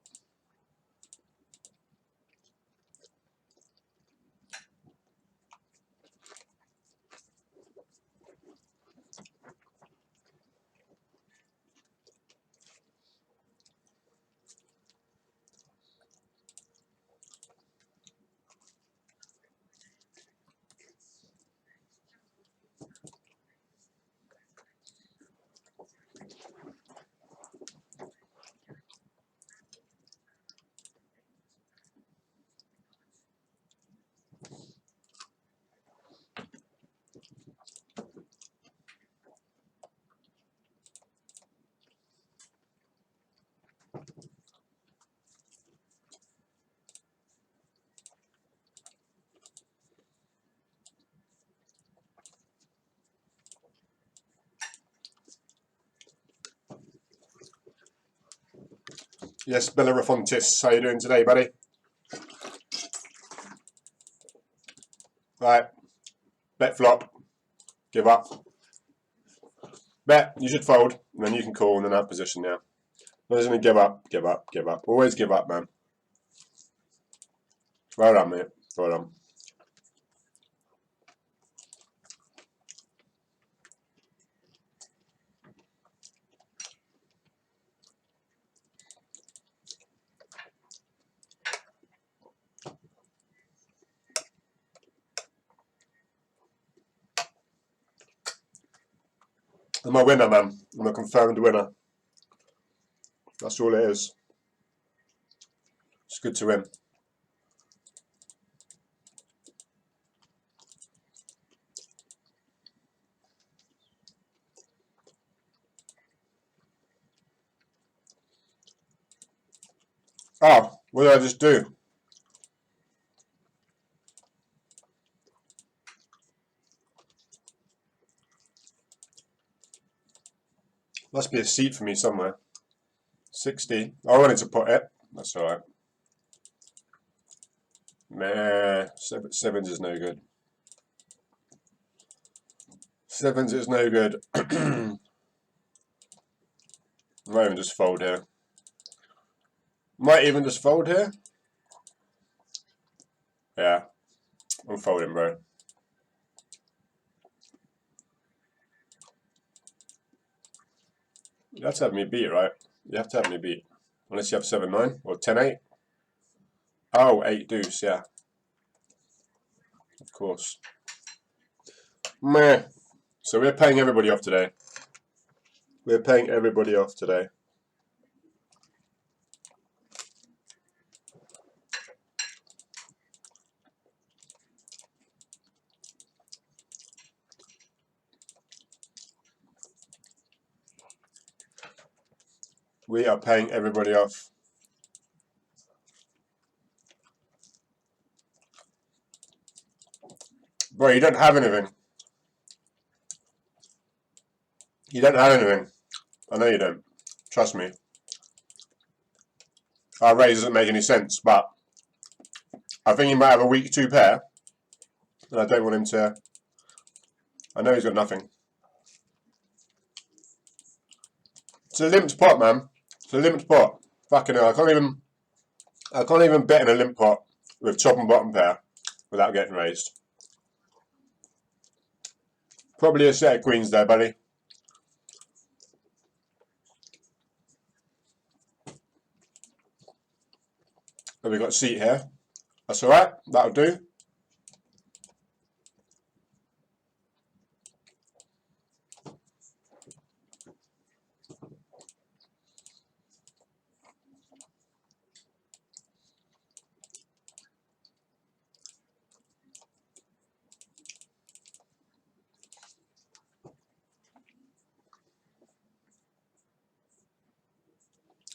A: Yes, Bella Rafontis, how you doing today, buddy? Right, bet flop, give up. Bet, you should fold, and then you can call, and then have position now. I'm just going to give up, give up, give up. Always give up, man. Well done, mate. Well done. I'm a winner, man. I'm a confirmed winner. That's all it is. It's good to win. Oh, what did I just do? Must be a seat for me somewhere. 60. I wanted to put it. That's alright. Meh. Sevens is no good. Sevens is no good. I might even just fold here. Might even just fold here. Yeah. I'm folding, bro. You have to have me beat, right? You have to have me beat. Unless you have 7-9 or 10-8. Oh, 8 deuce, yeah. Of course. Meh. So we're paying everybody off today. We're paying everybody off today. We are paying everybody off. Bro, you don't have anything. You don't have anything. I know you don't. Trust me. Our raise doesn't make any sense, but I think he might have a weak 2 pair. And I don't want him to... I know he's got nothing. It's a limped pot, man. It's a limped pot. Fucking hell, I can't even bet in a limp pot with top and bottom pair without getting raised. Probably a set of queens there, buddy. But we've got a seat here. That's alright, that'll do.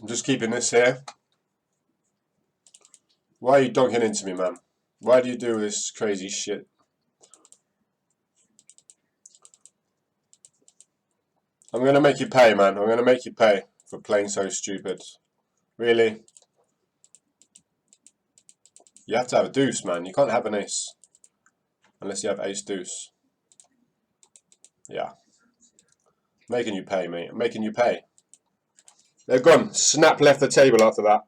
A: I'm just keeping this here. Why are you donking into me, man? Why do you do this crazy shit? I'm going to make you pay, man. I'm going to make you pay for playing so stupid. Really? You have to have a deuce, man. You can't have an ace. Unless you have ace deuce. Yeah. Making you pay, mate. I'm making you pay. They're gone. Snap left the table after that.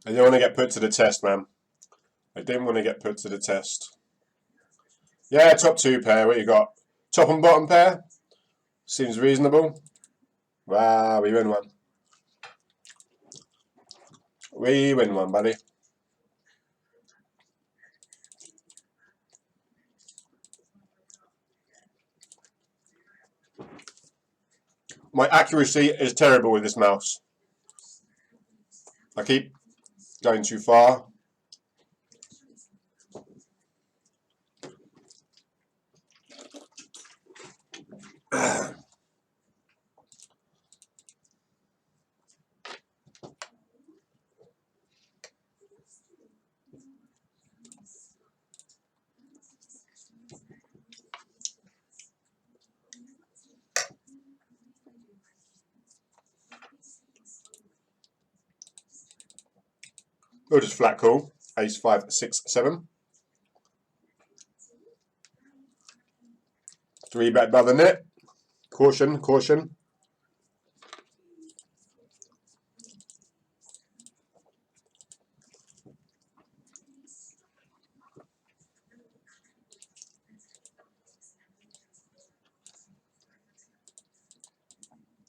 A: I didn't want to get put to the test, man. I didn't want to get put to the test. Yeah, top 2 pair. What you got? Top and bottom pair? Seems reasonable. Wow, we win one. We win one, buddy. My accuracy is terrible with this mouse. I keep going too far. We'll just flat call. Ace 5, 6, 7. 3 bet above the net. Caution, caution.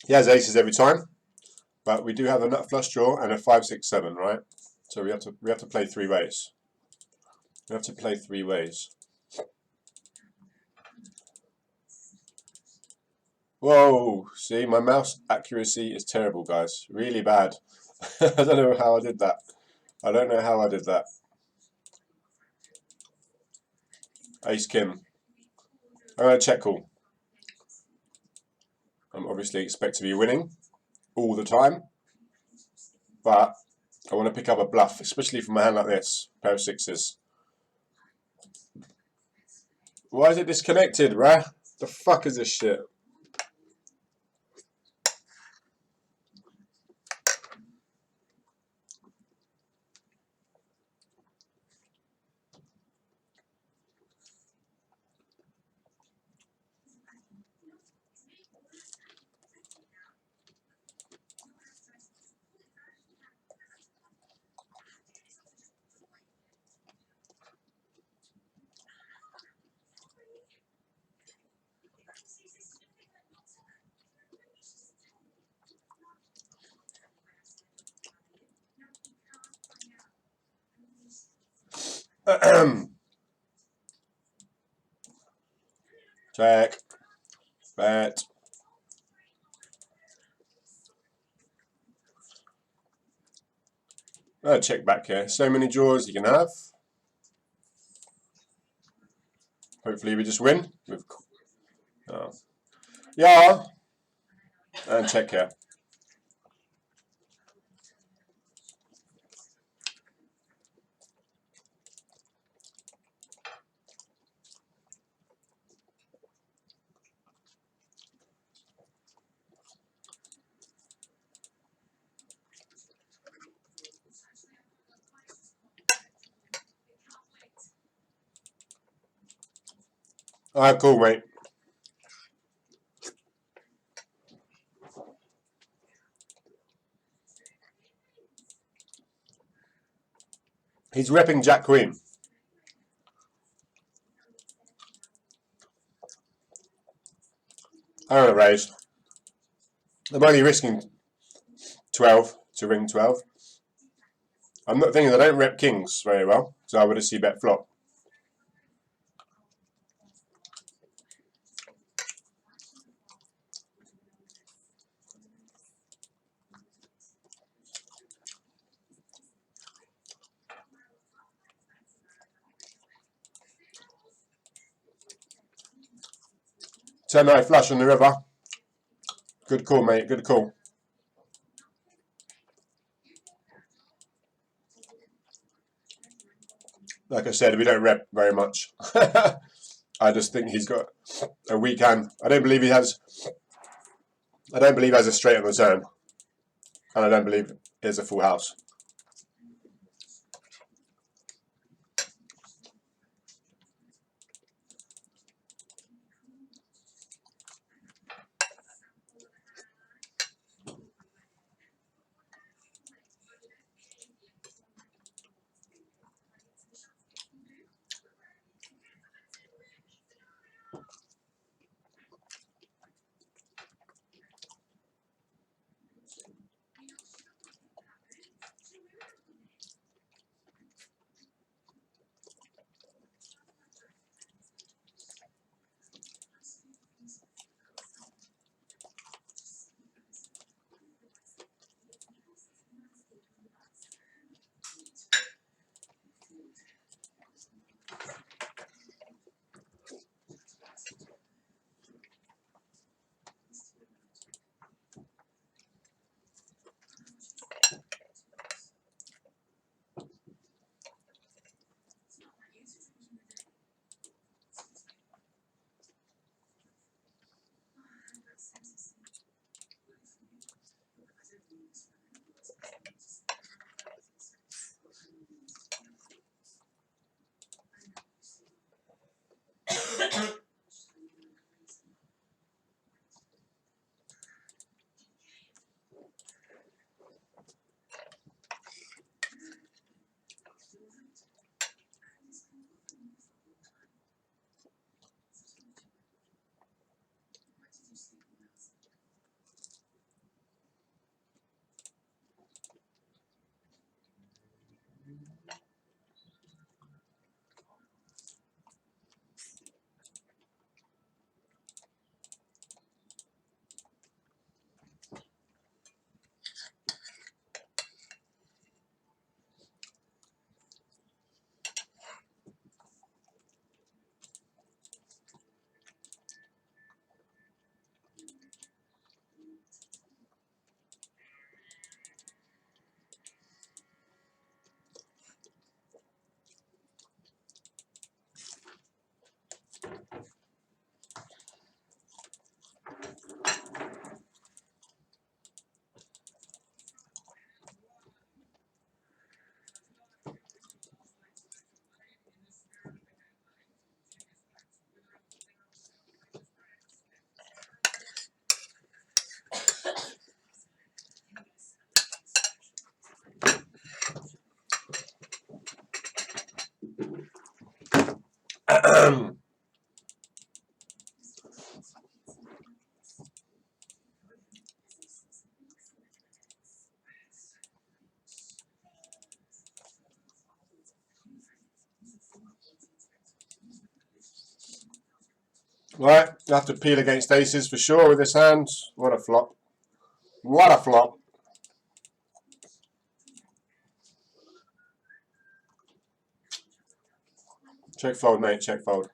A: He has aces every time, but we do have a nut flush draw and a 5, 6, 7, right? So we have to play 3 ways. We have to play 3 ways. Whoa! See, my mouse accuracy is terrible, guys. Really bad. I don't know how I did that. I don't know how I did that. Ace Kim. I'm going to check call. I'm obviously expect to be winning all the time, but I want to pick up a bluff, especially from a hand like this. Pair of 6s. Why is it disconnected, bruh? The fuck is this shit? Check. Bet. Check back here. So many draws you can have. Hopefully we just win. Yeah. And check here. Alright, cool, mate. He's repping Jack Queen. I don't know, raise. I'm only risking 12 to ring 12. I'm not thinking I don't rep kings very well, so I would have see bet flop. Turn eye flush on the river. Good call, mate. Good call. Like I said, we don't rep very much. I just think he's got a weak hand. I don't believe he has a straight on the turn. And I don't believe he has a full house. Right, I have to peel against aces for sure with this hand. What a flop. What a flop. Check fold, mate. Check fold.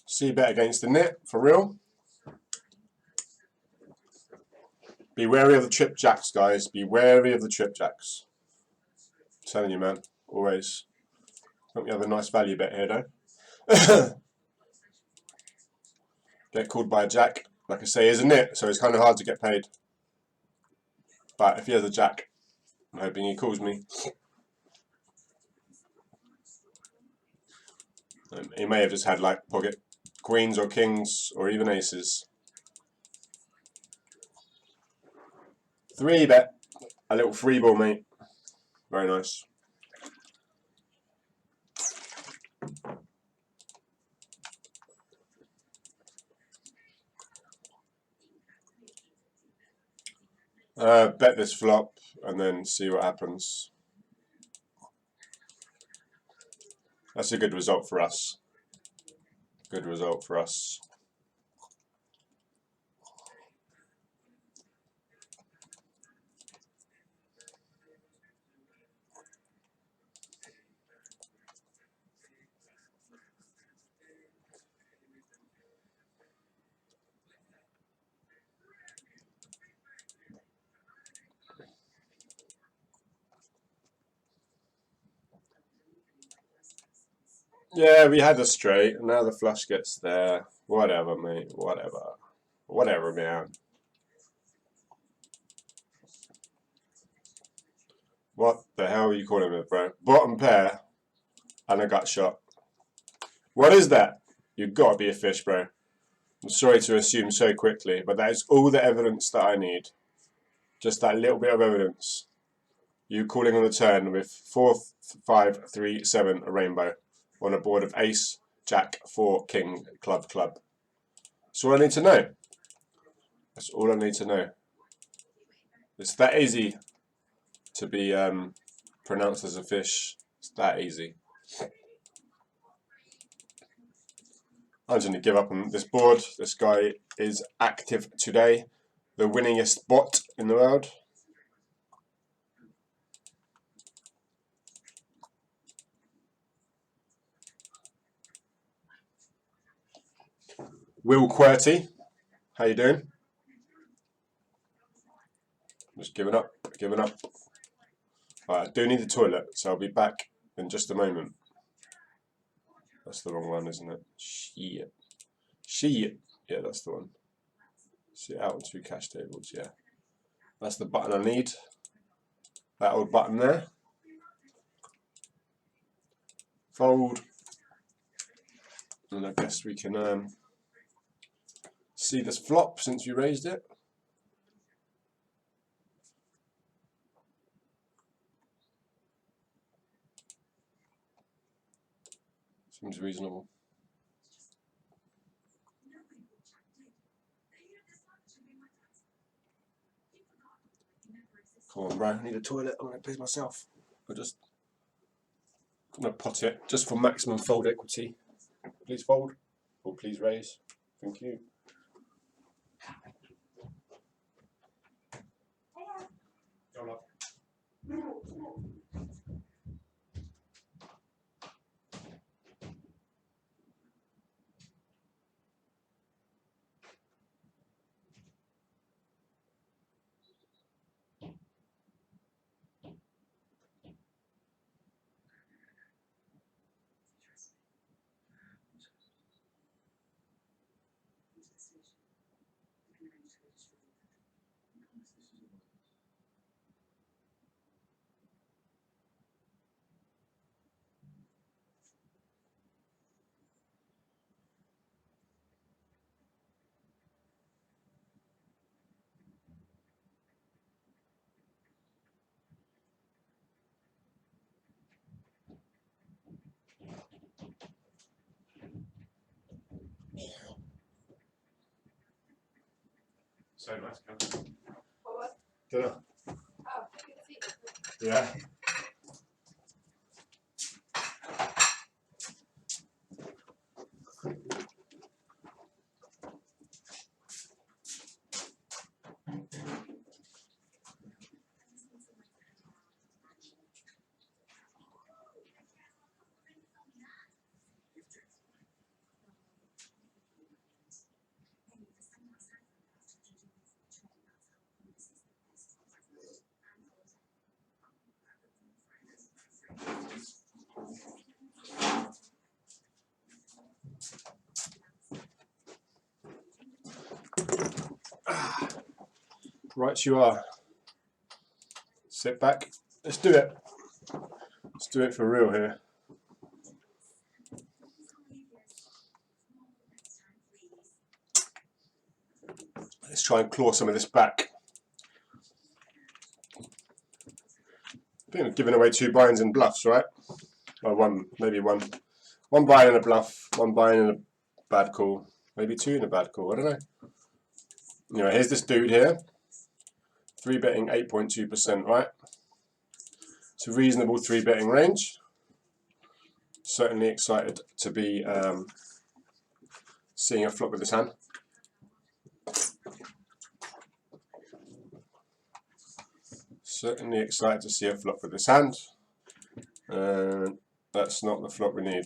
A: C bet against the nit, for real. Be wary of the trip jacks, guys. Be wary of the trip jacks. I'm telling you, man. Always. Hope you have a nice value bet here, though. get called by a jack, like I say, isn't it? So it's kind of hard to get paid. But if he has a jack, I'm hoping he calls me. He may have just had like pocket queens or kings or even aces. 3-bet. A little free ball, mate. Very nice. Bet this flop and then see what happens. That's a good result for us. Good result for us. Yeah, we had a straight, and now the flush gets there. Whatever, mate. Whatever. Whatever, man. What the hell are you calling it, bro? Bottom pair and a gut shot. What is that? You've got to be a fish, bro. I'm sorry to assume so quickly, but that is all the evidence that I need. Just that little bit of evidence. You calling on the turn with 4, 5, 3, 7, a rainbow on a board of ace, jack, 4, king, club, club. That's all I need to know. That's all I need to know. It's that easy to be pronounced as a fish. It's that easy. I'm just going to give up on this board. This guy is active today. The winningest bot in the world. Will QWERTY, how you doing? Just giving up, giving up. Right, I do need the toilet, so I'll be back in just a moment. That's the wrong one, isn't it? Shit. Shit. Yeah, that's the one. See, out on 2 cash tables, yeah. That's the button I need. That old button there. Fold. And I guess we can see this flop since we raised it. Seems reasonable. Come on, bro. I need a toilet. I'm going to piss myself. I'm going to pot it just for maximum fold equity. Please fold. Or please raise. Thank you. So nice, Kat. What was? Dinner. Oh, yeah. Right, you are. Sit back. Let's do it. Let's do it for real here. Let's try and claw some of this back. I think we're giving away 2 buy-ins and bluffs, right? Or one, maybe one. One buy-in and a bluff, one buy-in and a bad call. Maybe 2 and a bad call, I don't know. Anyway, here's this dude here. 3-betting 8.2%, right? It's a reasonable 3-betting range. Certainly excited to be seeing a flop with this hand. Certainly excited to see a flop with this hand. That's not the flop we need.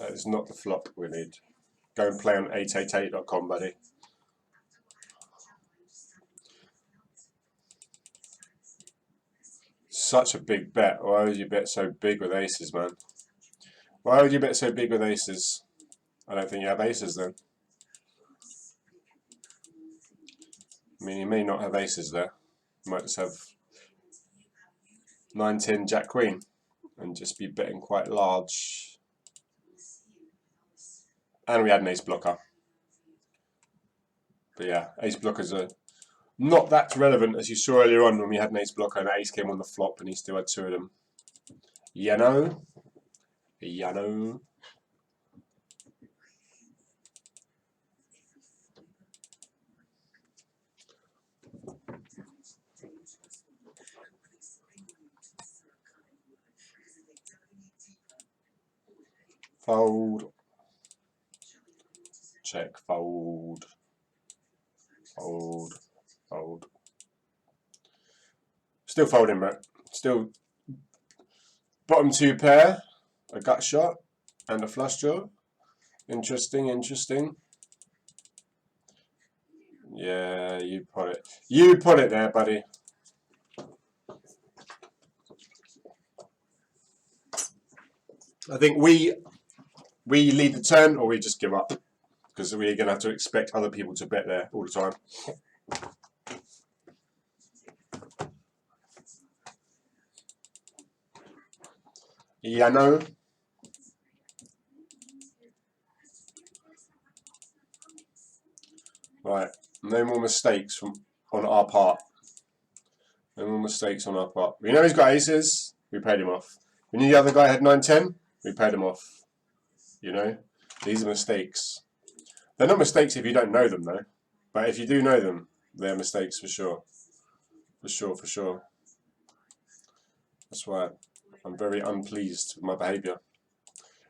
A: That is not the flop we need. Go and play on 888.com, buddy. Such a big bet. Why would you bet so big with aces, man? Why would you bet so big with aces? I don't think you have aces then. I mean, you may not have aces there. You might just have 9-10 Jack Queen and just be betting quite large. And we had an ace blocker. But yeah, ace blockers are not that relevant as you saw earlier on when we had an ace blocker and an ace came on the flop and he still had 2 of them. You know? You know? Fold. Check, fold. Fold. Fold. Still folding, Brett. Still bottom 2 pair, a gut shot, and a flush draw. Interesting, interesting. Yeah, you put it. You put it there, buddy. I think we lead the turn or we just give up. Because we're going to have to expect other people to bet there all the time. Yeah, no. Right, no more mistakes on our part. No more mistakes on our part. We know he's got aces, we paid him off. We knew the other guy had 9-10, we paid him off. You know, these are mistakes. They're not mistakes if you don't know them though. But if you do know them, they're mistakes for sure. For sure, for sure. That's why I'm very unpleased with my behaviour.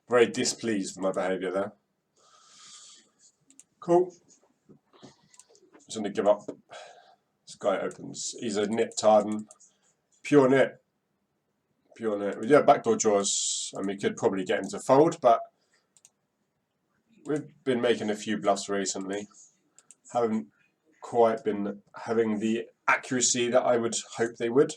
A: Very displeased with my behaviour there. Cool. Just going to give up. This guy opens. He's a nit Tarden. Pure nit. Pure nit. We do have backdoor draws and we could probably get him to fold, but we've been making a few bluffs recently. Haven't quite been having the accuracy that I would hope they would.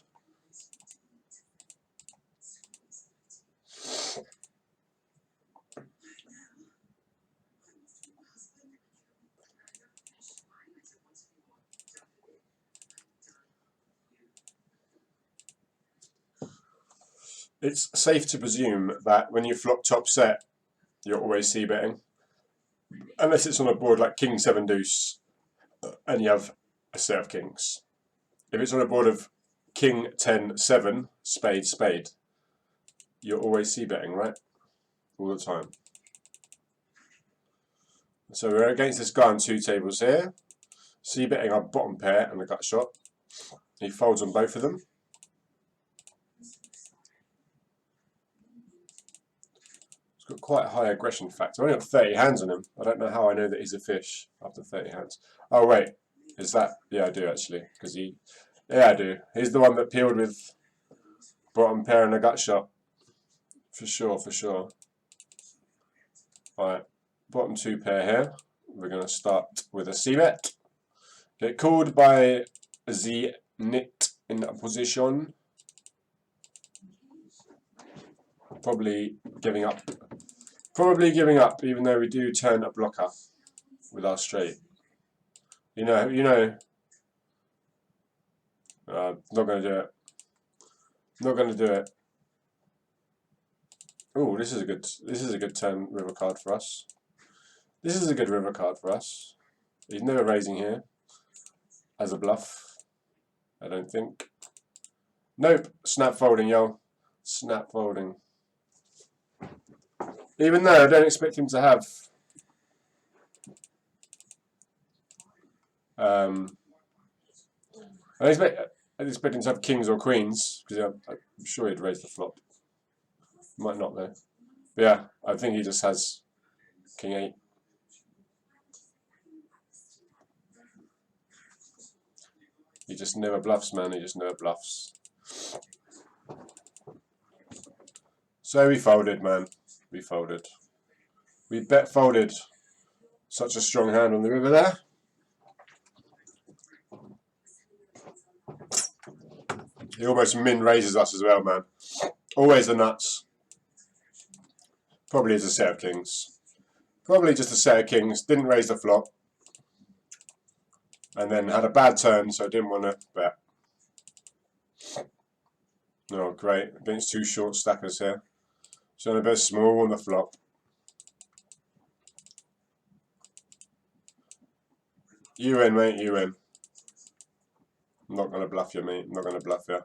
A: It's safe to presume that when you flop top set, you're always c-betting. Unless it's on a board like King 7 Deuce and you have a set of kings. If it's on a board of King 10 7 spade spade, you're always c-betting, right? All the time. So we're against this guy on 2 tables here. C-betting our bottom pair and the gut shot. He folds on both of them. He's got quite a high aggression factor. I've only got 30 hands on him. I don't know how I know that he's a fish after 30 hands. Oh wait, is that? Yeah, I do actually, because he. Yeah, I do. He's the one that peeled with bottom pair and a gut shot. For sure, for sure. Alright, bottom 2 pair here. We're going to start with a c-bet. Get called by the nit in that position. Probably giving up. Probably giving up, even though we do turn a blocker with our straight. You know, Not going to do it. Not going to do it. Oh, this is a good turn river card for us. This is a good river card for us. He's never raising here as a bluff, I don't think. Nope. Snap folding, yo. Snap folding. Even though I don't expect him to have I expect him to have kings or queens, because I'm sure he'd raise the flop. Might not though. But yeah, I think he just has king 8. He just never bluffs, man. He just never bluffs. So we folded, man. We folded. We bet folded. Such a strong hand on the river there. He almost min raises us as well, man. Always the nuts. Probably is a set of kings. Probably just a set of kings. Didn't raise the flop. And then had a bad turn, so didn't want to bet. Oh, great. Against 2 short stackers here. So a bit small on the flop. You win, mate. You win. I'm not going to bluff you, mate. I'm not going to bluff you.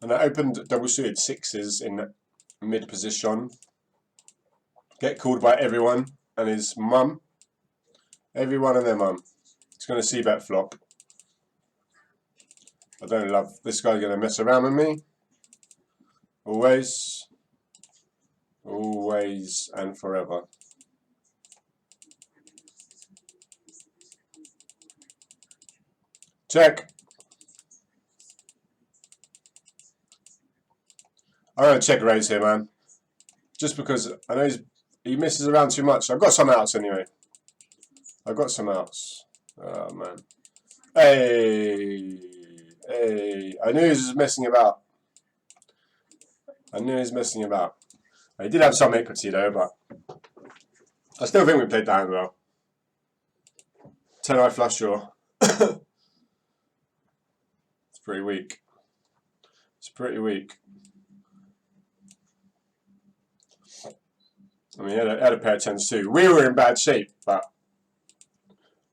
A: And I opened double suited 6s in mid position. Get called by everyone and his mum. Everyone and their mum. It's going to see bet flop. I don't love this guy going to mess around with me. Always. Always and forever. Check. I'm going to check raise here, man. Just because I know he misses around too much. I've got some outs anyway. I've got some outs. Oh, man. Hey. Hey. I knew he was messing about. I knew he was messing about. He did have some equity though, but I still think we played that hand well. 10-eye flush draw. It's pretty weak. It's pretty weak. I mean, he had a pair of 10s too. We were in bad shape, but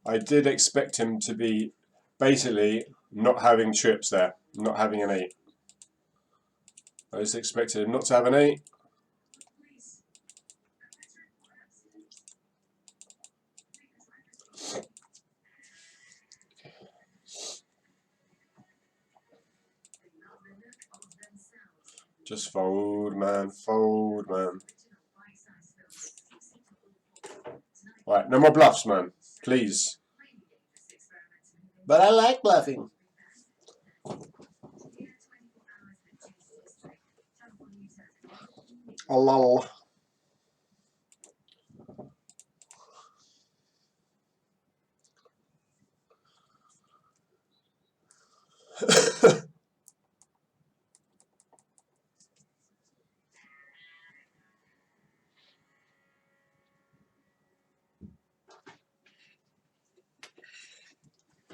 A: I did expect him to be basically not having trips there, not having an 8. I just expected him not to have an 8. Just fold, man. Fold, man. Right, no more bluffs, man. Please. But I like bluffing. Oh, lol.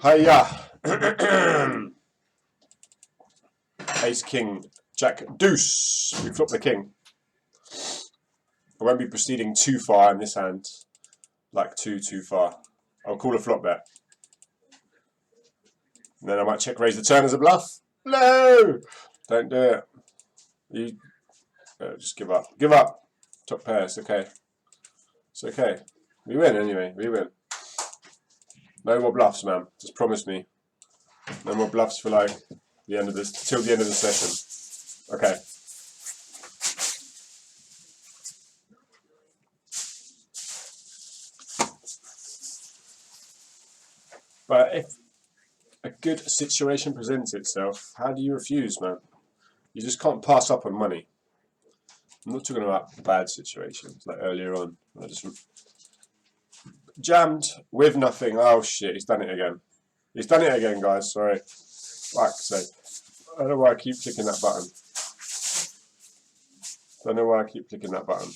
A: Hiya. Ace, king, jack, deuce. We flop the king. I won't be proceeding too far in this hand. Like too far. I'll call a flop bet. And then I might check raise the turn as a bluff. No! Don't do it. You just give up. Give up. Top pair. It's okay. It's okay. We win anyway. We win. No more bluffs, man. Just promise me. No more bluffs for like the end of this till the end of the session. Okay. But if a good situation presents itself, how do you refuse, man? You just can't pass up on money. I'm not talking about bad situations like earlier on. I just jammed with nothing. Oh shit, he's done it again. He's done it again, guys. Sorry. Fuck's sake. I don't know why I keep clicking that button. Don't know why I keep clicking that button.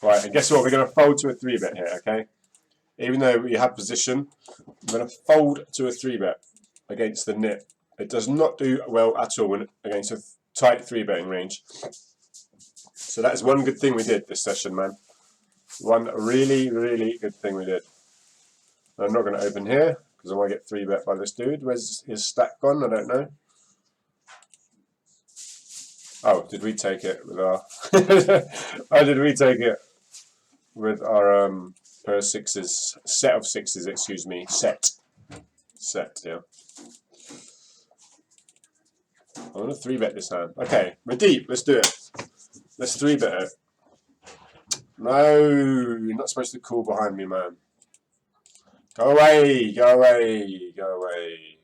A: Right, and guess what? We're going to fold to a 3-bet here, okay? Even though we have position, I'm going to fold to a 3-bet against the nip. It does not do well at all when against a tight 3-betting range. So that is one good thing we did this session, man. One really, really good thing we did. I'm not going to open here because I want to get 3-bet by this dude. Where's his stack gone? I don't know. Oh, did we take it with our... oh, did we take it with our pair of sixes? Set of sixes, excuse me. Set, yeah. I'm going to 3-bet this hand. Okay, we're deep. Let's do it. Let's 3-bet it. No, you're not supposed to call behind me, man. Go away, go away, go away.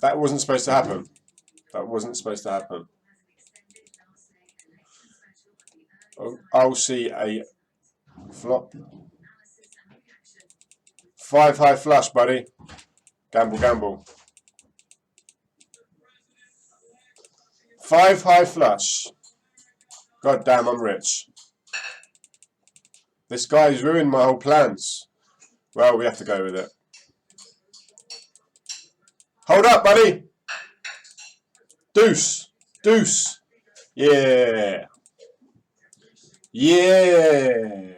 A: That wasn't supposed to happen. That wasn't supposed to happen. Oh, I'll see a flop. 5 high flush, buddy. Gamble, gamble. 5 high flush. God damn, I'm rich. This guy's ruined my whole plans. Well, we have to go with it. Hold up, buddy. Deuce. Deuce. Yeah. Yeah.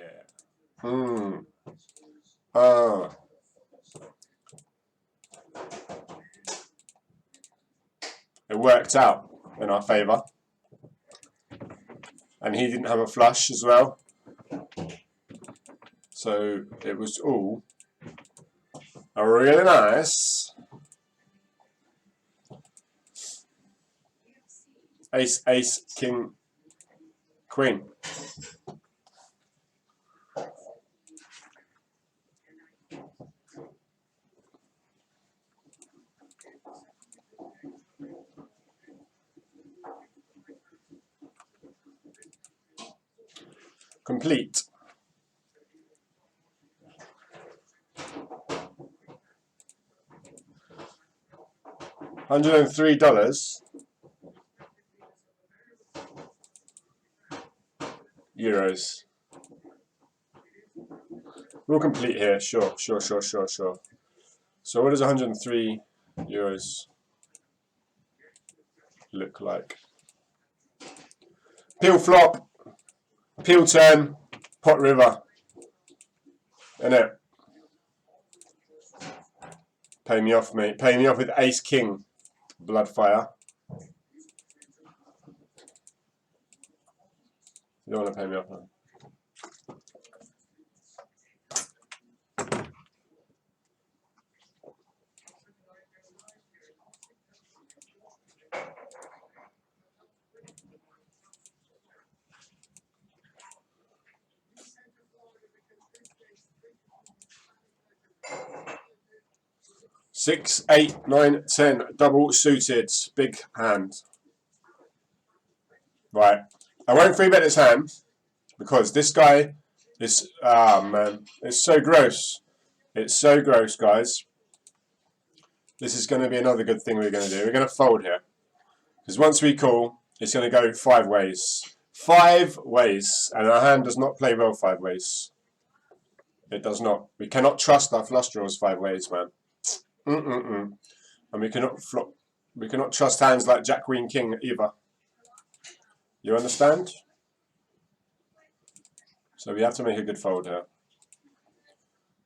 A: It worked out in our favour. And he didn't have a flush as well. So it was all really nice. Ace, ace, king, queen. Complete. $103. Euros. We'll complete here, sure. So what does 103 euros look like? Peel flop, peel turn, pot river. Innit? Pay me off, mate. Pay me off with ace king. Bloodfire. You don't want to pay me off, man. Six, 8, 9, 10. Double suited. Big hand. Right. I won't 3-bet this hand because this guy is... ah, man. It's so gross. It's so gross, guys. This is going to be another good thing we're going to do. We're going to fold here. Because once we call, it's going to go 5 ways. 5 ways. And our hand does not play well 5 ways. It does not. We cannot trust our flush draws 5 ways, man. And we cannot flop. We cannot trust hands like Jack, Queen, King either. You understand? So we have to make a good fold here.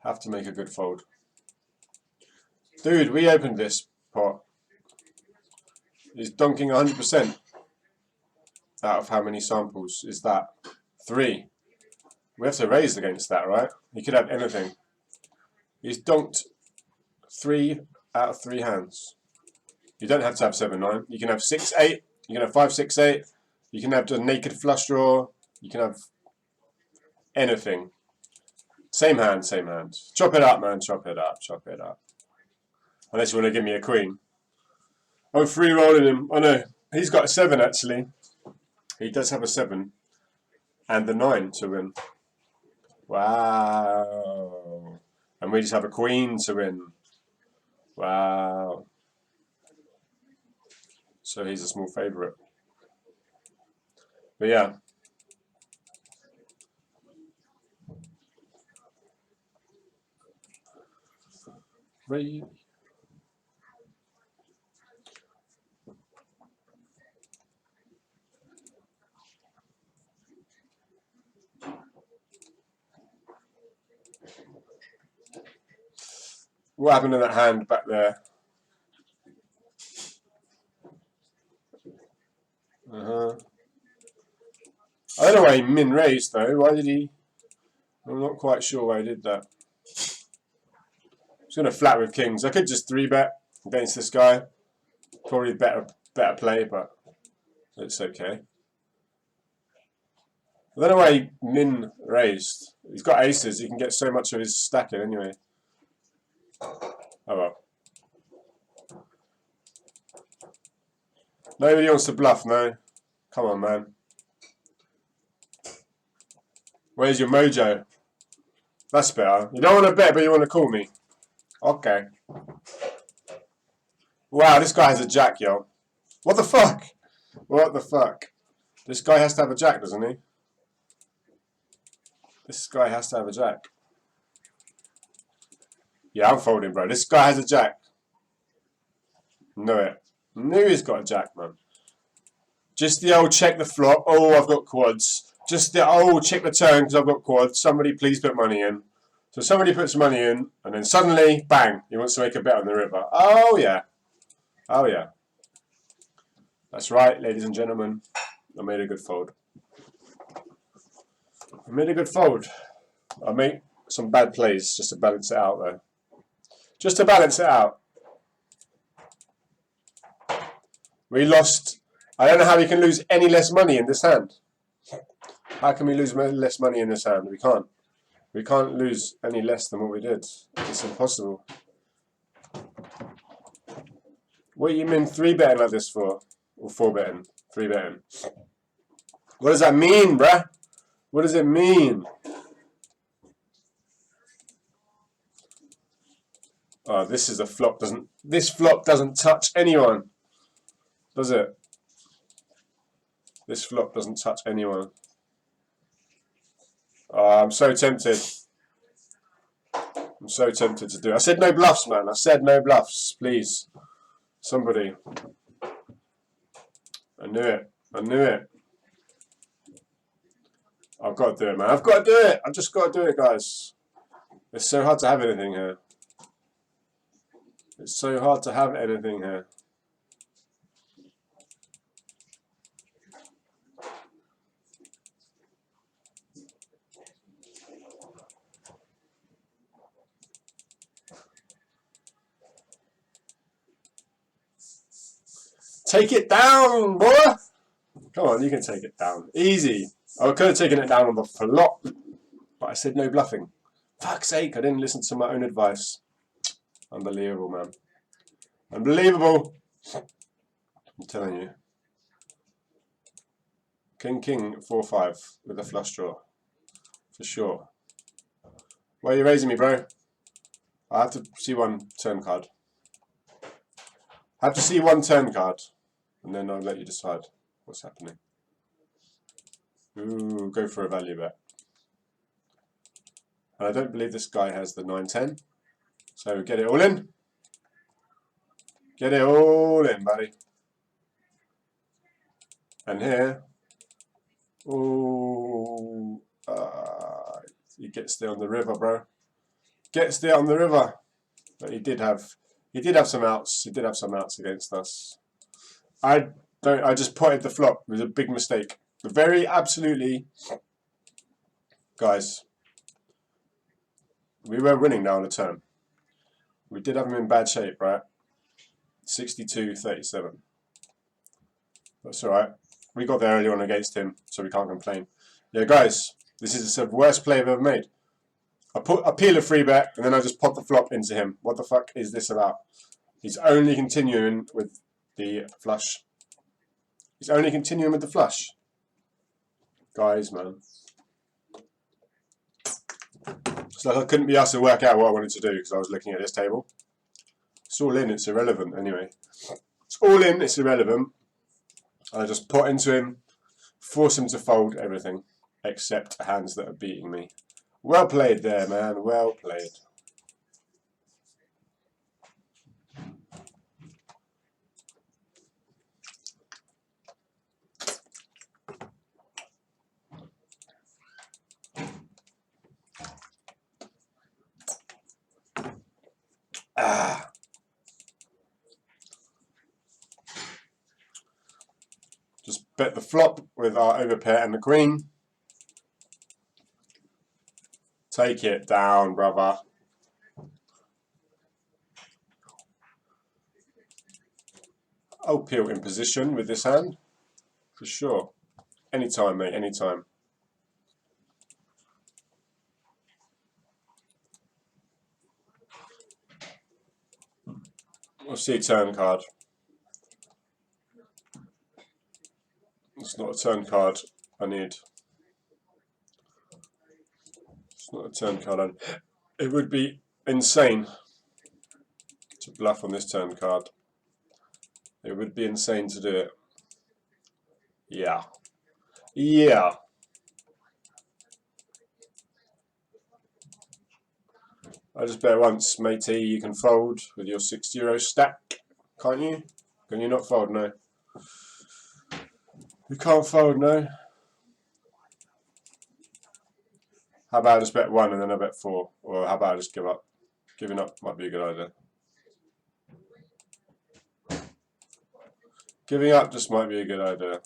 A: Have to make a good fold. Dude, we opened this pot. He's donking 100%. Out of how many samples is that? 3. We have to raise against that, right? He could have anything. He's donked 3 out of 3 hands. You don't have to have 7, 9. You can have 6, 8. You can have 5, 6, 8. You can have the naked flush draw. You can have anything. Same hand, same hand. Chop it up, man. Chop it up, chop it up. Unless you want to give me a queen. I'm free rolling him. Oh no, he's got a 7 actually. He does have a 7. And the 9 to win. Wow. And we just have a queen to win. Wow. So he's a small favourite. But yeah. Ray. What happened in that hand back there? I don't know why he min raised though. Why did he? I'm not quite sure why he did that. He's going to flat with kings. I could just 3-bet against this guy. Probably better play, but it's okay. I don't know why he min raised. He's got aces. He can get so much of his stack in anyway. Oh well. Nobody wants to bluff, no. Come on, man. Where's your mojo? That's better. You don't want to bet, but you want to call me. Okay. Wow, this guy has a jack, yo. What the fuck? What the fuck? This guy has to have a jack, doesn't he? This guy has to have a jack. Yeah, I'm folding, bro. This guy has a jack. Knew it. Knew he's got a jack, man. Just the old check the flop. Oh, I've got quads. Just the old check the turn because I've got quads. Somebody please put money in. So somebody puts money in, and then suddenly, bang, he wants to make a bet on the river. Oh, yeah. Oh, yeah. That's right, ladies and gentlemen. I made a good fold. I made a good fold. I made some bad plays just to balance it out, though. Just to balance it out. We lost. I don't know how we can lose any less money in this hand. How can we lose less money in this hand? We can't. We can't lose any less than what we did. It's impossible. What are you mean 3-betting like this for? Or 4-betting? 3-betting. What does that mean, bruh? What does it mean? Oh, this is a flop. This flop doesn't touch anyone, does it? This flop doesn't touch anyone. Oh, I'm so tempted. I'm so tempted to do it. I said no bluffs, man. I said no bluffs. Please. Somebody. I knew it. I knew it. I've got to do it, man. I've got to do it. I've just got to do it, guys. It's so hard to have anything here. It's so hard to have anything here. Take it down, boy! Come on, you can take it down. Easy. I could have taken it down on the flop, but I said no bluffing. Fuck's sake, I didn't listen to my own advice. Unbelievable, man. Unbelievable. I'm telling you. King, 4-5 with a flush draw. For sure. Why are you raising me, bro? I have to see one turn card. I have to see one turn card. And then I'll let you decide what's happening. Ooh, go for a value bet. And I don't believe this guy has the 9-10. So get it all in. Get it all in, buddy. And here. Ooh. He gets there on the river, bro. Gets there on the river. But he did have some outs. He did have some outs against us. I just potted the flop. It was a big mistake. Very absolutely, guys. We were winning now on the turn. We did have him in bad shape, right? 62-37. That's alright. We got there early on against him, so we can't complain. Yeah, guys, this is the worst play I've ever made. I peel a 3-bet, and then I just pop the flop into him. What the fuck is this about? He's only continuing with the flush. He's only continuing with the flush. Guys, man. It's like I couldn't be asked to work out what I wanted to do because I was looking at this table. It's all in, it's irrelevant anyway. It's all in, it's irrelevant. I just pot into him, force him to fold everything, except hands that are beating me. Well played there, man, well played. Just bet the flop with our overpair and the queen. Take it down, brother. I'll peel in position with this hand, for sure. Anytime, mate, anytime. We'll see turn card. It's not a turn card I need. It's not a turn card. It would be insane to bluff on this turn card. It would be insane to do it. Yeah. Yeah. I just bet once, matey, you can fold with your €60 stack, can't you? Can you not fold? No. You can't fold, no. How about I just bet 1 and then I bet 4? Or how about I just give up? Giving up might be a good idea. Giving up just might be a good idea.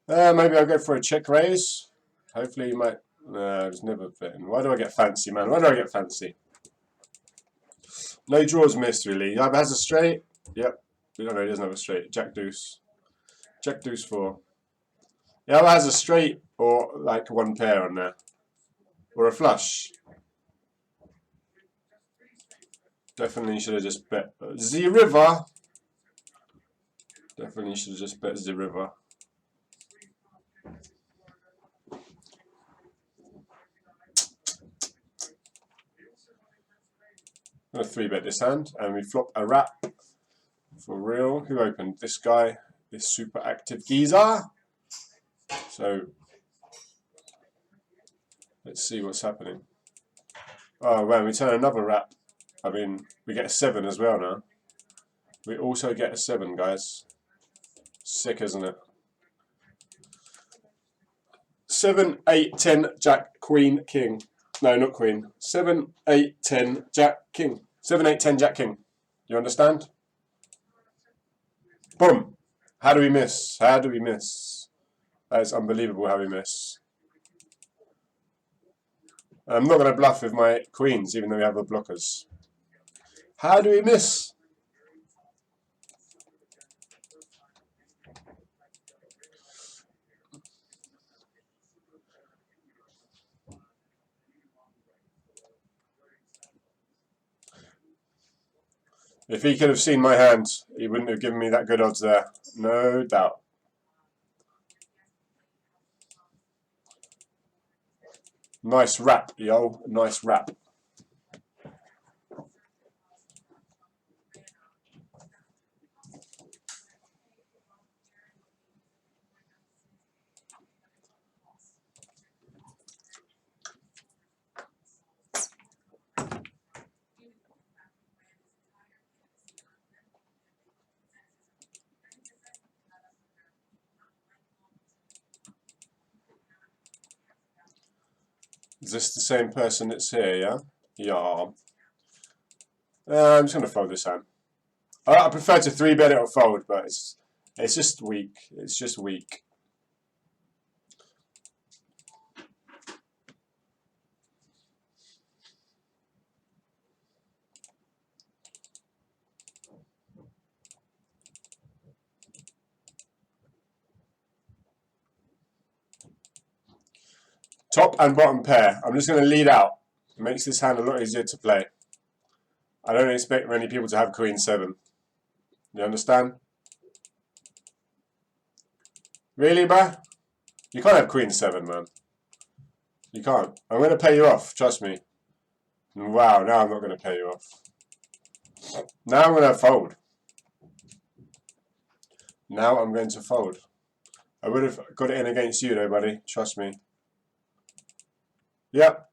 A: Maybe I'll go for a check raise. Hopefully you might... No, it's never betting. Why do I get fancy, man? Why do I get fancy? No draws missed, really. Either has a straight. Yep. We don't know, he doesn't have a straight. Jack deuce. Jack deuce 4. He either has a straight or like one pair on there. Or a flush. Definitely should have just bet the river. Definitely should have just bet the river. I'm going to 3-bet this hand, and we flop a wrap. For real. Who opened? This guy, this super active geezer. So, let's see what's happening. Oh, man, we turn another wrap. I mean, we get a 7 as well now. We also get a 7, guys. Sick, isn't it? 7, 8, 10, Jack, Queen, King. No, not Queen. 7, 8, 10, Jack, King. 7, 8, 10, Jack, King. You understand? Boom. How do we miss? How do we miss? That is unbelievable how we miss. I'm not going to bluff with my queens, even though we have the blockers. How do we miss? If he could have seen my hand, he wouldn't have given me that good odds there. No doubt. Nice wrap, yo. Nice wrap. Is this the same person that's here, yeah? Yeah. I'm just going to fold this hand. I prefer to 3-bet it or fold, but it's just weak. It's just weak. Top and bottom pair. I'm just going to lead out. It makes this hand a lot easier to play. I don't expect many people to have Queen 7. You understand? Really, bruh? You can't have Queen 7, man. You can't. I'm going to pay you off, trust me. Wow, now I'm not going to pay you off. Now I'm going to fold. Now I'm going to fold. I would have got it in against you though, buddy. Trust me. Yep.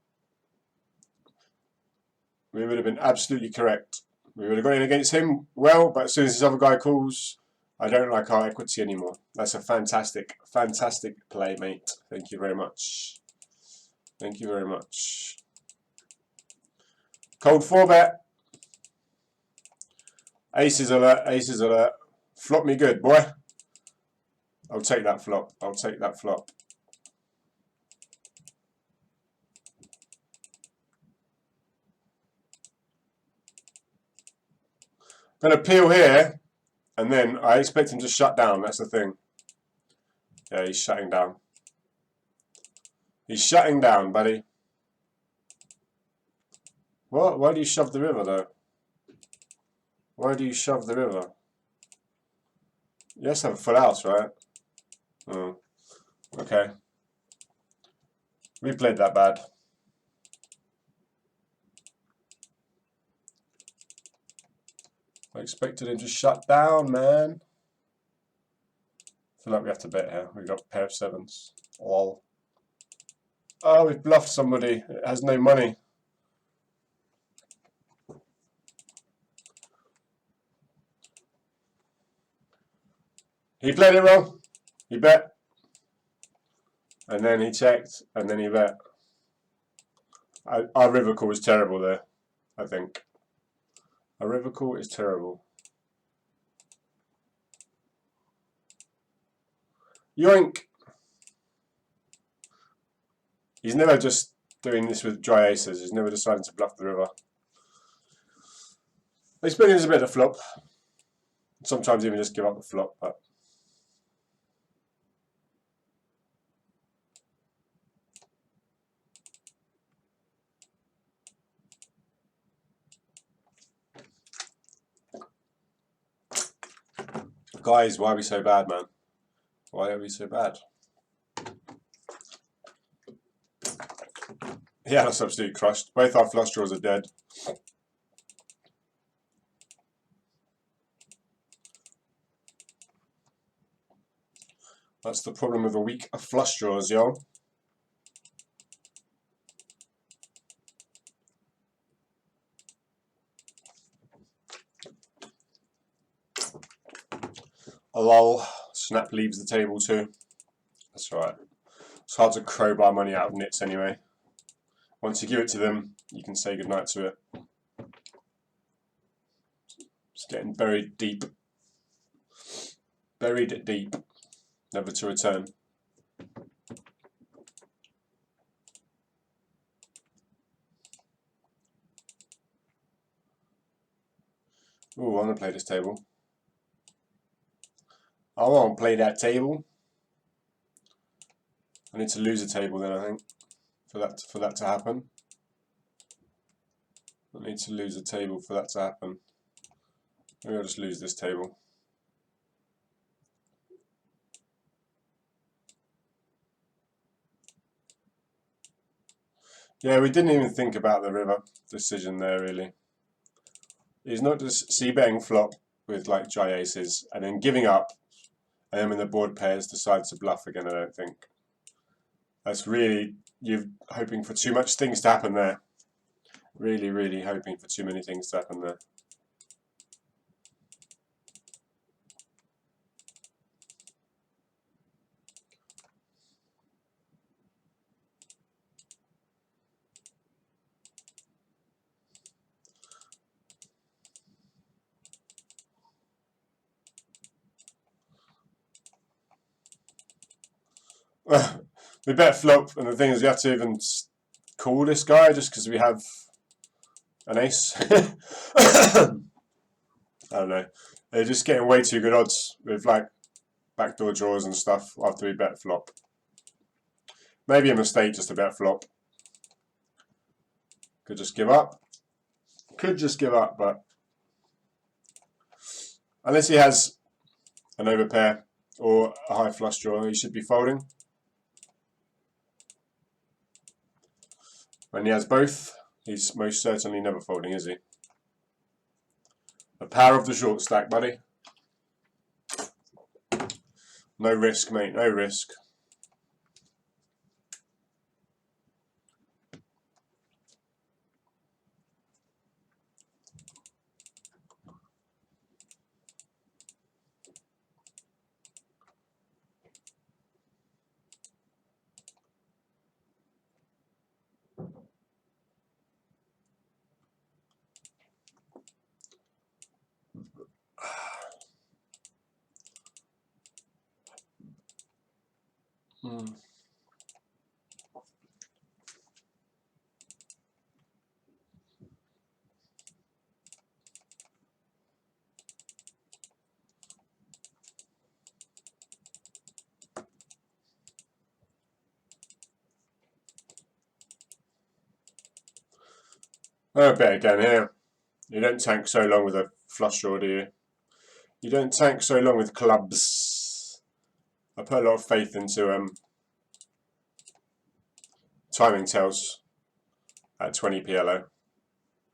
A: We would have been absolutely correct. We would have got in against him well, but as soon as this other guy calls, I don't like our equity anymore. That's a fantastic, fantastic play, mate. Thank you very much. Thank you very much. Cold 4-bet. Aces alert, aces alert. Flop me good, boy. I'll take that flop. I'll take that flop. I'm going to peel here, and then I expect him to shut down. That's the thing. Yeah, he's shutting down. He's shutting down, buddy. What? Why do you shove the river, though? Why do you shove the river? You have to have a full house, right? Oh, okay. We played that bad. I expected him to shut down, man. I feel like we have to bet here. We've got a pair of 7s. Lol. Oh, we've bluffed somebody. It has no money. He played it wrong. He bet. And then he checked. And then he bet. Our river call was terrible there, I think. Our river call is terrible. Yoink! He's never just doing this with dry aces. He's never decided to bluff the river. He's putting this a bit of flop. Sometimes even just give up the flop, but guys, why are we so bad, man? Why are we so bad? Yeah, that's absolutely crushed. Both our flush draws are dead. That's the problem with a weak flush draws, yo. Lol. Snap leaves the table too. That's right. It's hard to crowbar money out of nits anyway. Once you give it to them, you can say goodnight to it. It's getting buried deep. Buried deep. Never to return. Ooh, I want to play this table. I want to play that table. I need to lose a table then, I think, for that to happen. I need to lose a table for that to happen. Maybe I'll just lose this table. Yeah, we didn't even think about the river decision there, really. He's not just c-betting flop with like dry aces and then giving up, and then when the board pairs decides to bluff again, I don't think. That's really, you're hoping for too much things to happen there. Really, really hoping for too many things to happen there. We bet flop, and the thing is, we have to even call this guy just because we have an ace. I don't know. They're just getting way too good odds with like backdoor draws and stuff after we bet flop. Maybe a mistake just to bet flop. Could just give up. Could just give up, but unless he has an overpair or a high flush draw, he should be folding. When he has both, he's most certainly never folding, is he? The power of the short stack, buddy. No risk, mate, no risk. Oh, bet again here. You don't tank so long with a flush draw, do you? You don't tank so long with clubs. I put a lot of faith into timing tells at 20 PLO,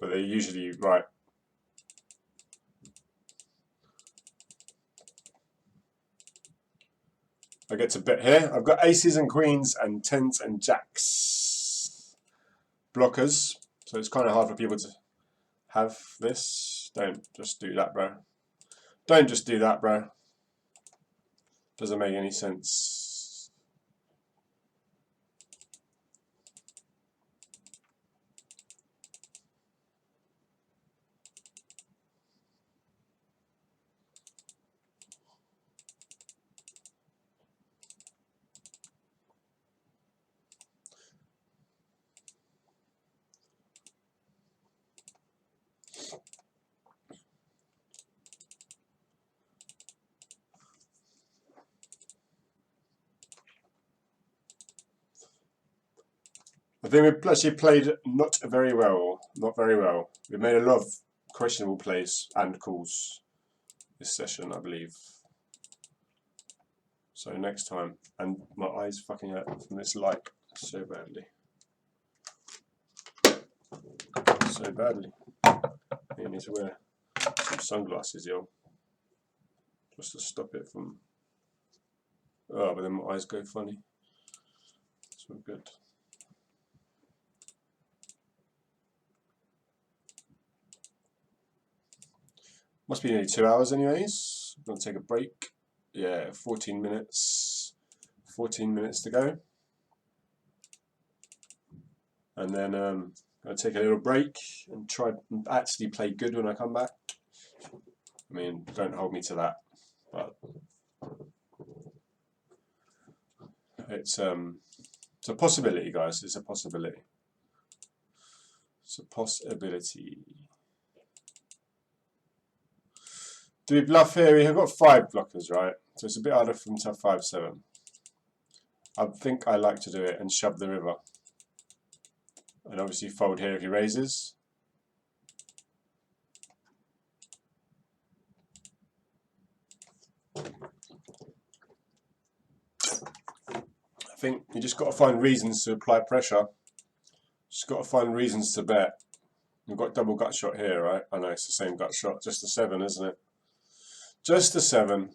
A: but they're usually right. I get to bet here. I've got aces and queens and tens and jacks blockers, so it's kind of hard for people to have this. Don't just do that, bro. Don't just do that, bro. Doesn't make any sense. I think we've actually played not very well. Not very well. We've made a lot of questionable plays and calls this session, I believe. So next time. And my eyes fucking hurt from this light so badly. So badly. You need to wear some sunglasses, yo. Just to stop it from... Oh, but then my eyes go funny. It's not good. Must be nearly 2 hours anyways. I'm going to take a break. Yeah, 14 minutes. 14 minutes to go. And then I'm going to take a little break and try and actually play good when I come back. I mean, don't hold me to that. But it's a possibility, guys. It's a possibility. It's a possibility. Do we bluff here? We have got 5 blockers, right? So it's a bit harder for them to have 5-7. I think I like to do it and shove the river. And obviously fold here if he raises. I think you just got to find reasons to apply pressure. Just got to find reasons to bet. We've got double gut shot here, right? I know it's the same gut shot, just a 7, isn't it? Just a 7.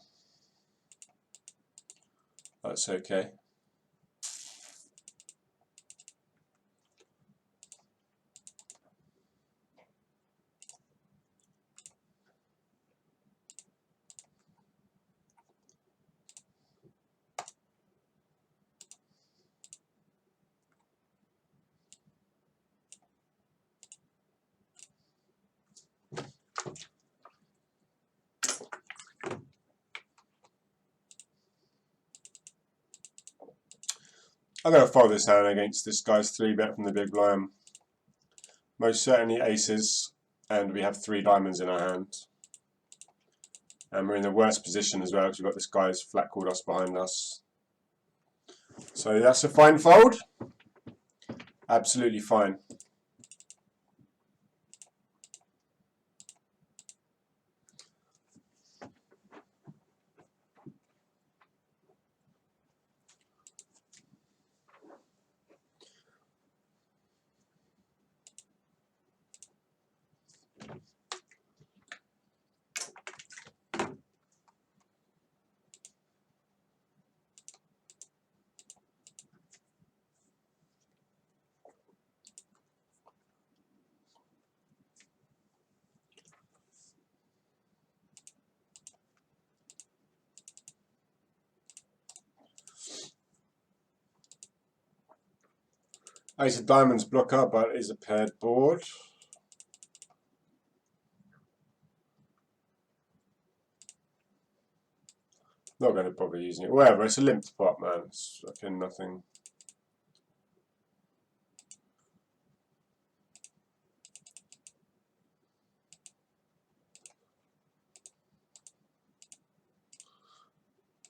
A: That's okay. I'm going to fold this hand against this guy's 3-bet from the big blind. Most certainly aces, and we have 3 diamonds in our hand. And we're in the worst position as well because we've got this guy's flat called us behind us. So that's a fine fold. Absolutely fine. Ace of diamonds blocker, but is a paired board. Not going to bother using it. Whatever, it's a limped pot, man. It's fucking nothing.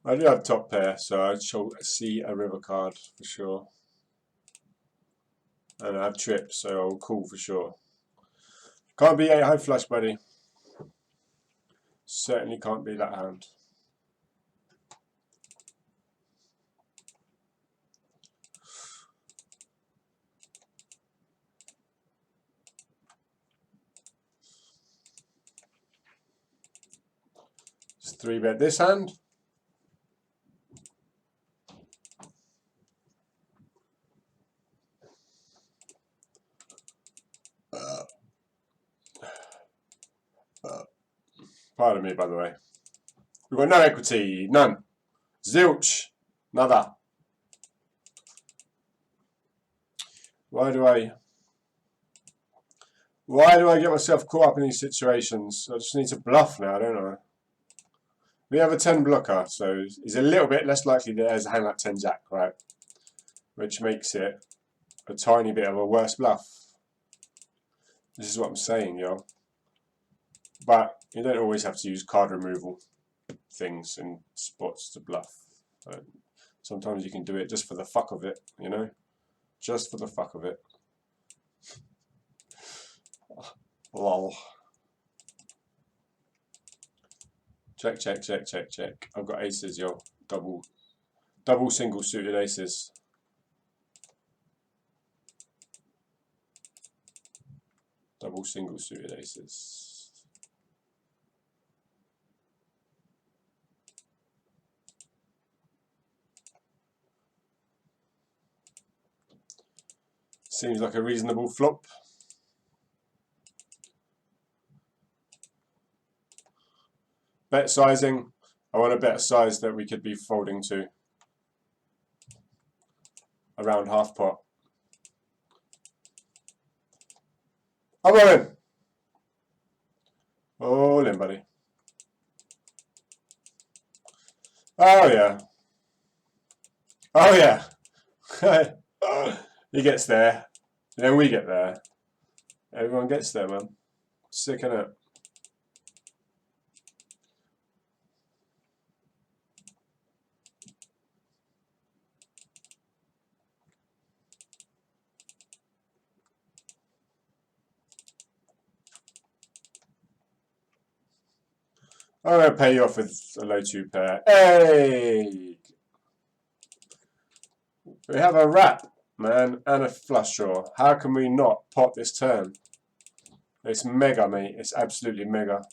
A: I do have top pair, so I shall see a river card for sure. And I have trip, so I'll call for sure. Can't be 8 high flush, buddy. Certainly can't be that hand. Just 3-bet this hand. Pardon me, by the way. We've got no equity, none. Zilch, nada. Why do I get myself caught up in these situations? I just need to bluff now, don't I? We have a 10 blocker, so it's a little bit less likely that there's a hand like 10 jack, right? Which makes it a tiny bit of a worse bluff. This is what I'm saying, yo. But you don't always have to use card removal things in spots to bluff. Sometimes you can do it just for the fuck of it, you know? Just for the fuck of it. Lol. Check, check, check, check, check. I've got aces, yo. Double single suited aces. Double single suited aces. Seems like a reasonable flop. Bet sizing. I want to bet a size that we could be folding to. Around half pot. I'm all in. All in, buddy. Oh, yeah. Oh, yeah. He gets there. Then we get there. Everyone gets there, man. Sick, innit? I'm going to pay you off with a low 2 pair. Hey! We have a wrap, man, and a flush draw. How can we not pot this turn? It's mega, mate. It's absolutely mega.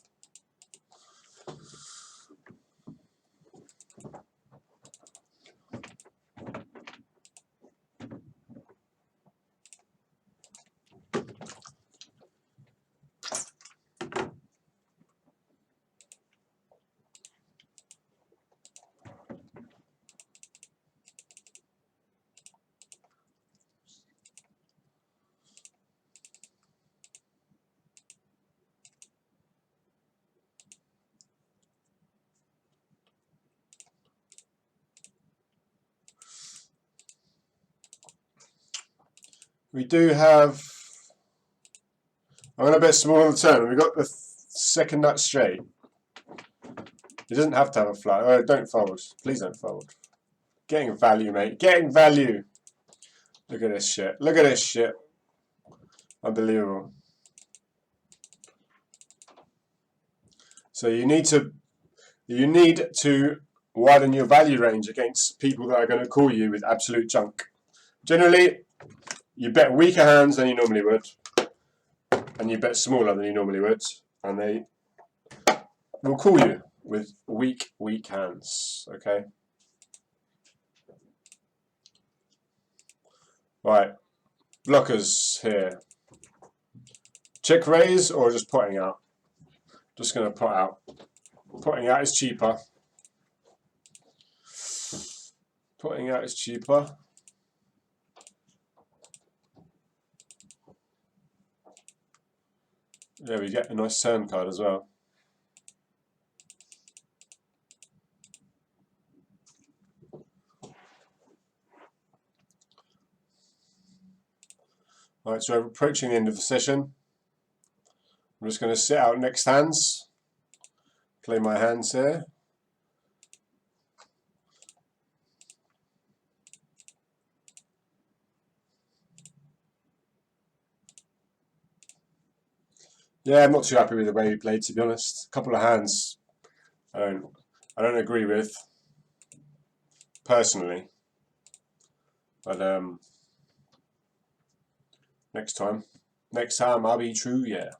A: We do have... I'm going to bet small on the turn. We've got the second nut straight. He doesn't have to have a flat. Oh, don't fold. Please don't fold. Getting value, mate. Getting value. Look at this shit. Look at this shit. Unbelievable. So you need to widen your value range against people that are going to call you with absolute junk. Generally, you bet weaker hands than you normally would, and you bet smaller than you normally would, and they will call you with weak hands. Okay. Right. Blockers here. Check raise or just potting out? Just going to pot out. Potting out is cheaper. Potting out is cheaper. Yeah, we get a nice turn card as well. Right, so we're approaching the end of the session. I'm just going to sit out next hands, play my hands here. Yeah, I'm not too happy with the way he played, to be honest. A couple of hands I don't agree with personally, but next time I'll be true. Yeah.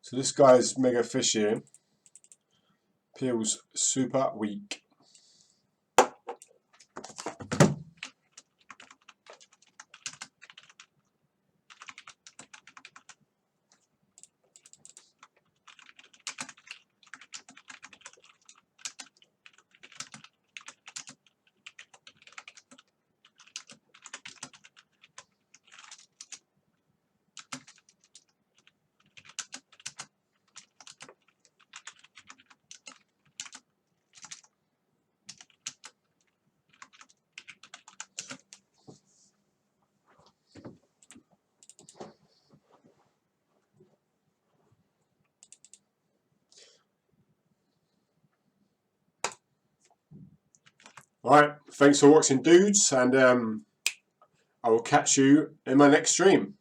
A: So this guy's Mega Fish here feels super weak. Alright, thanks for watching, dudes, and I will catch you in my next stream.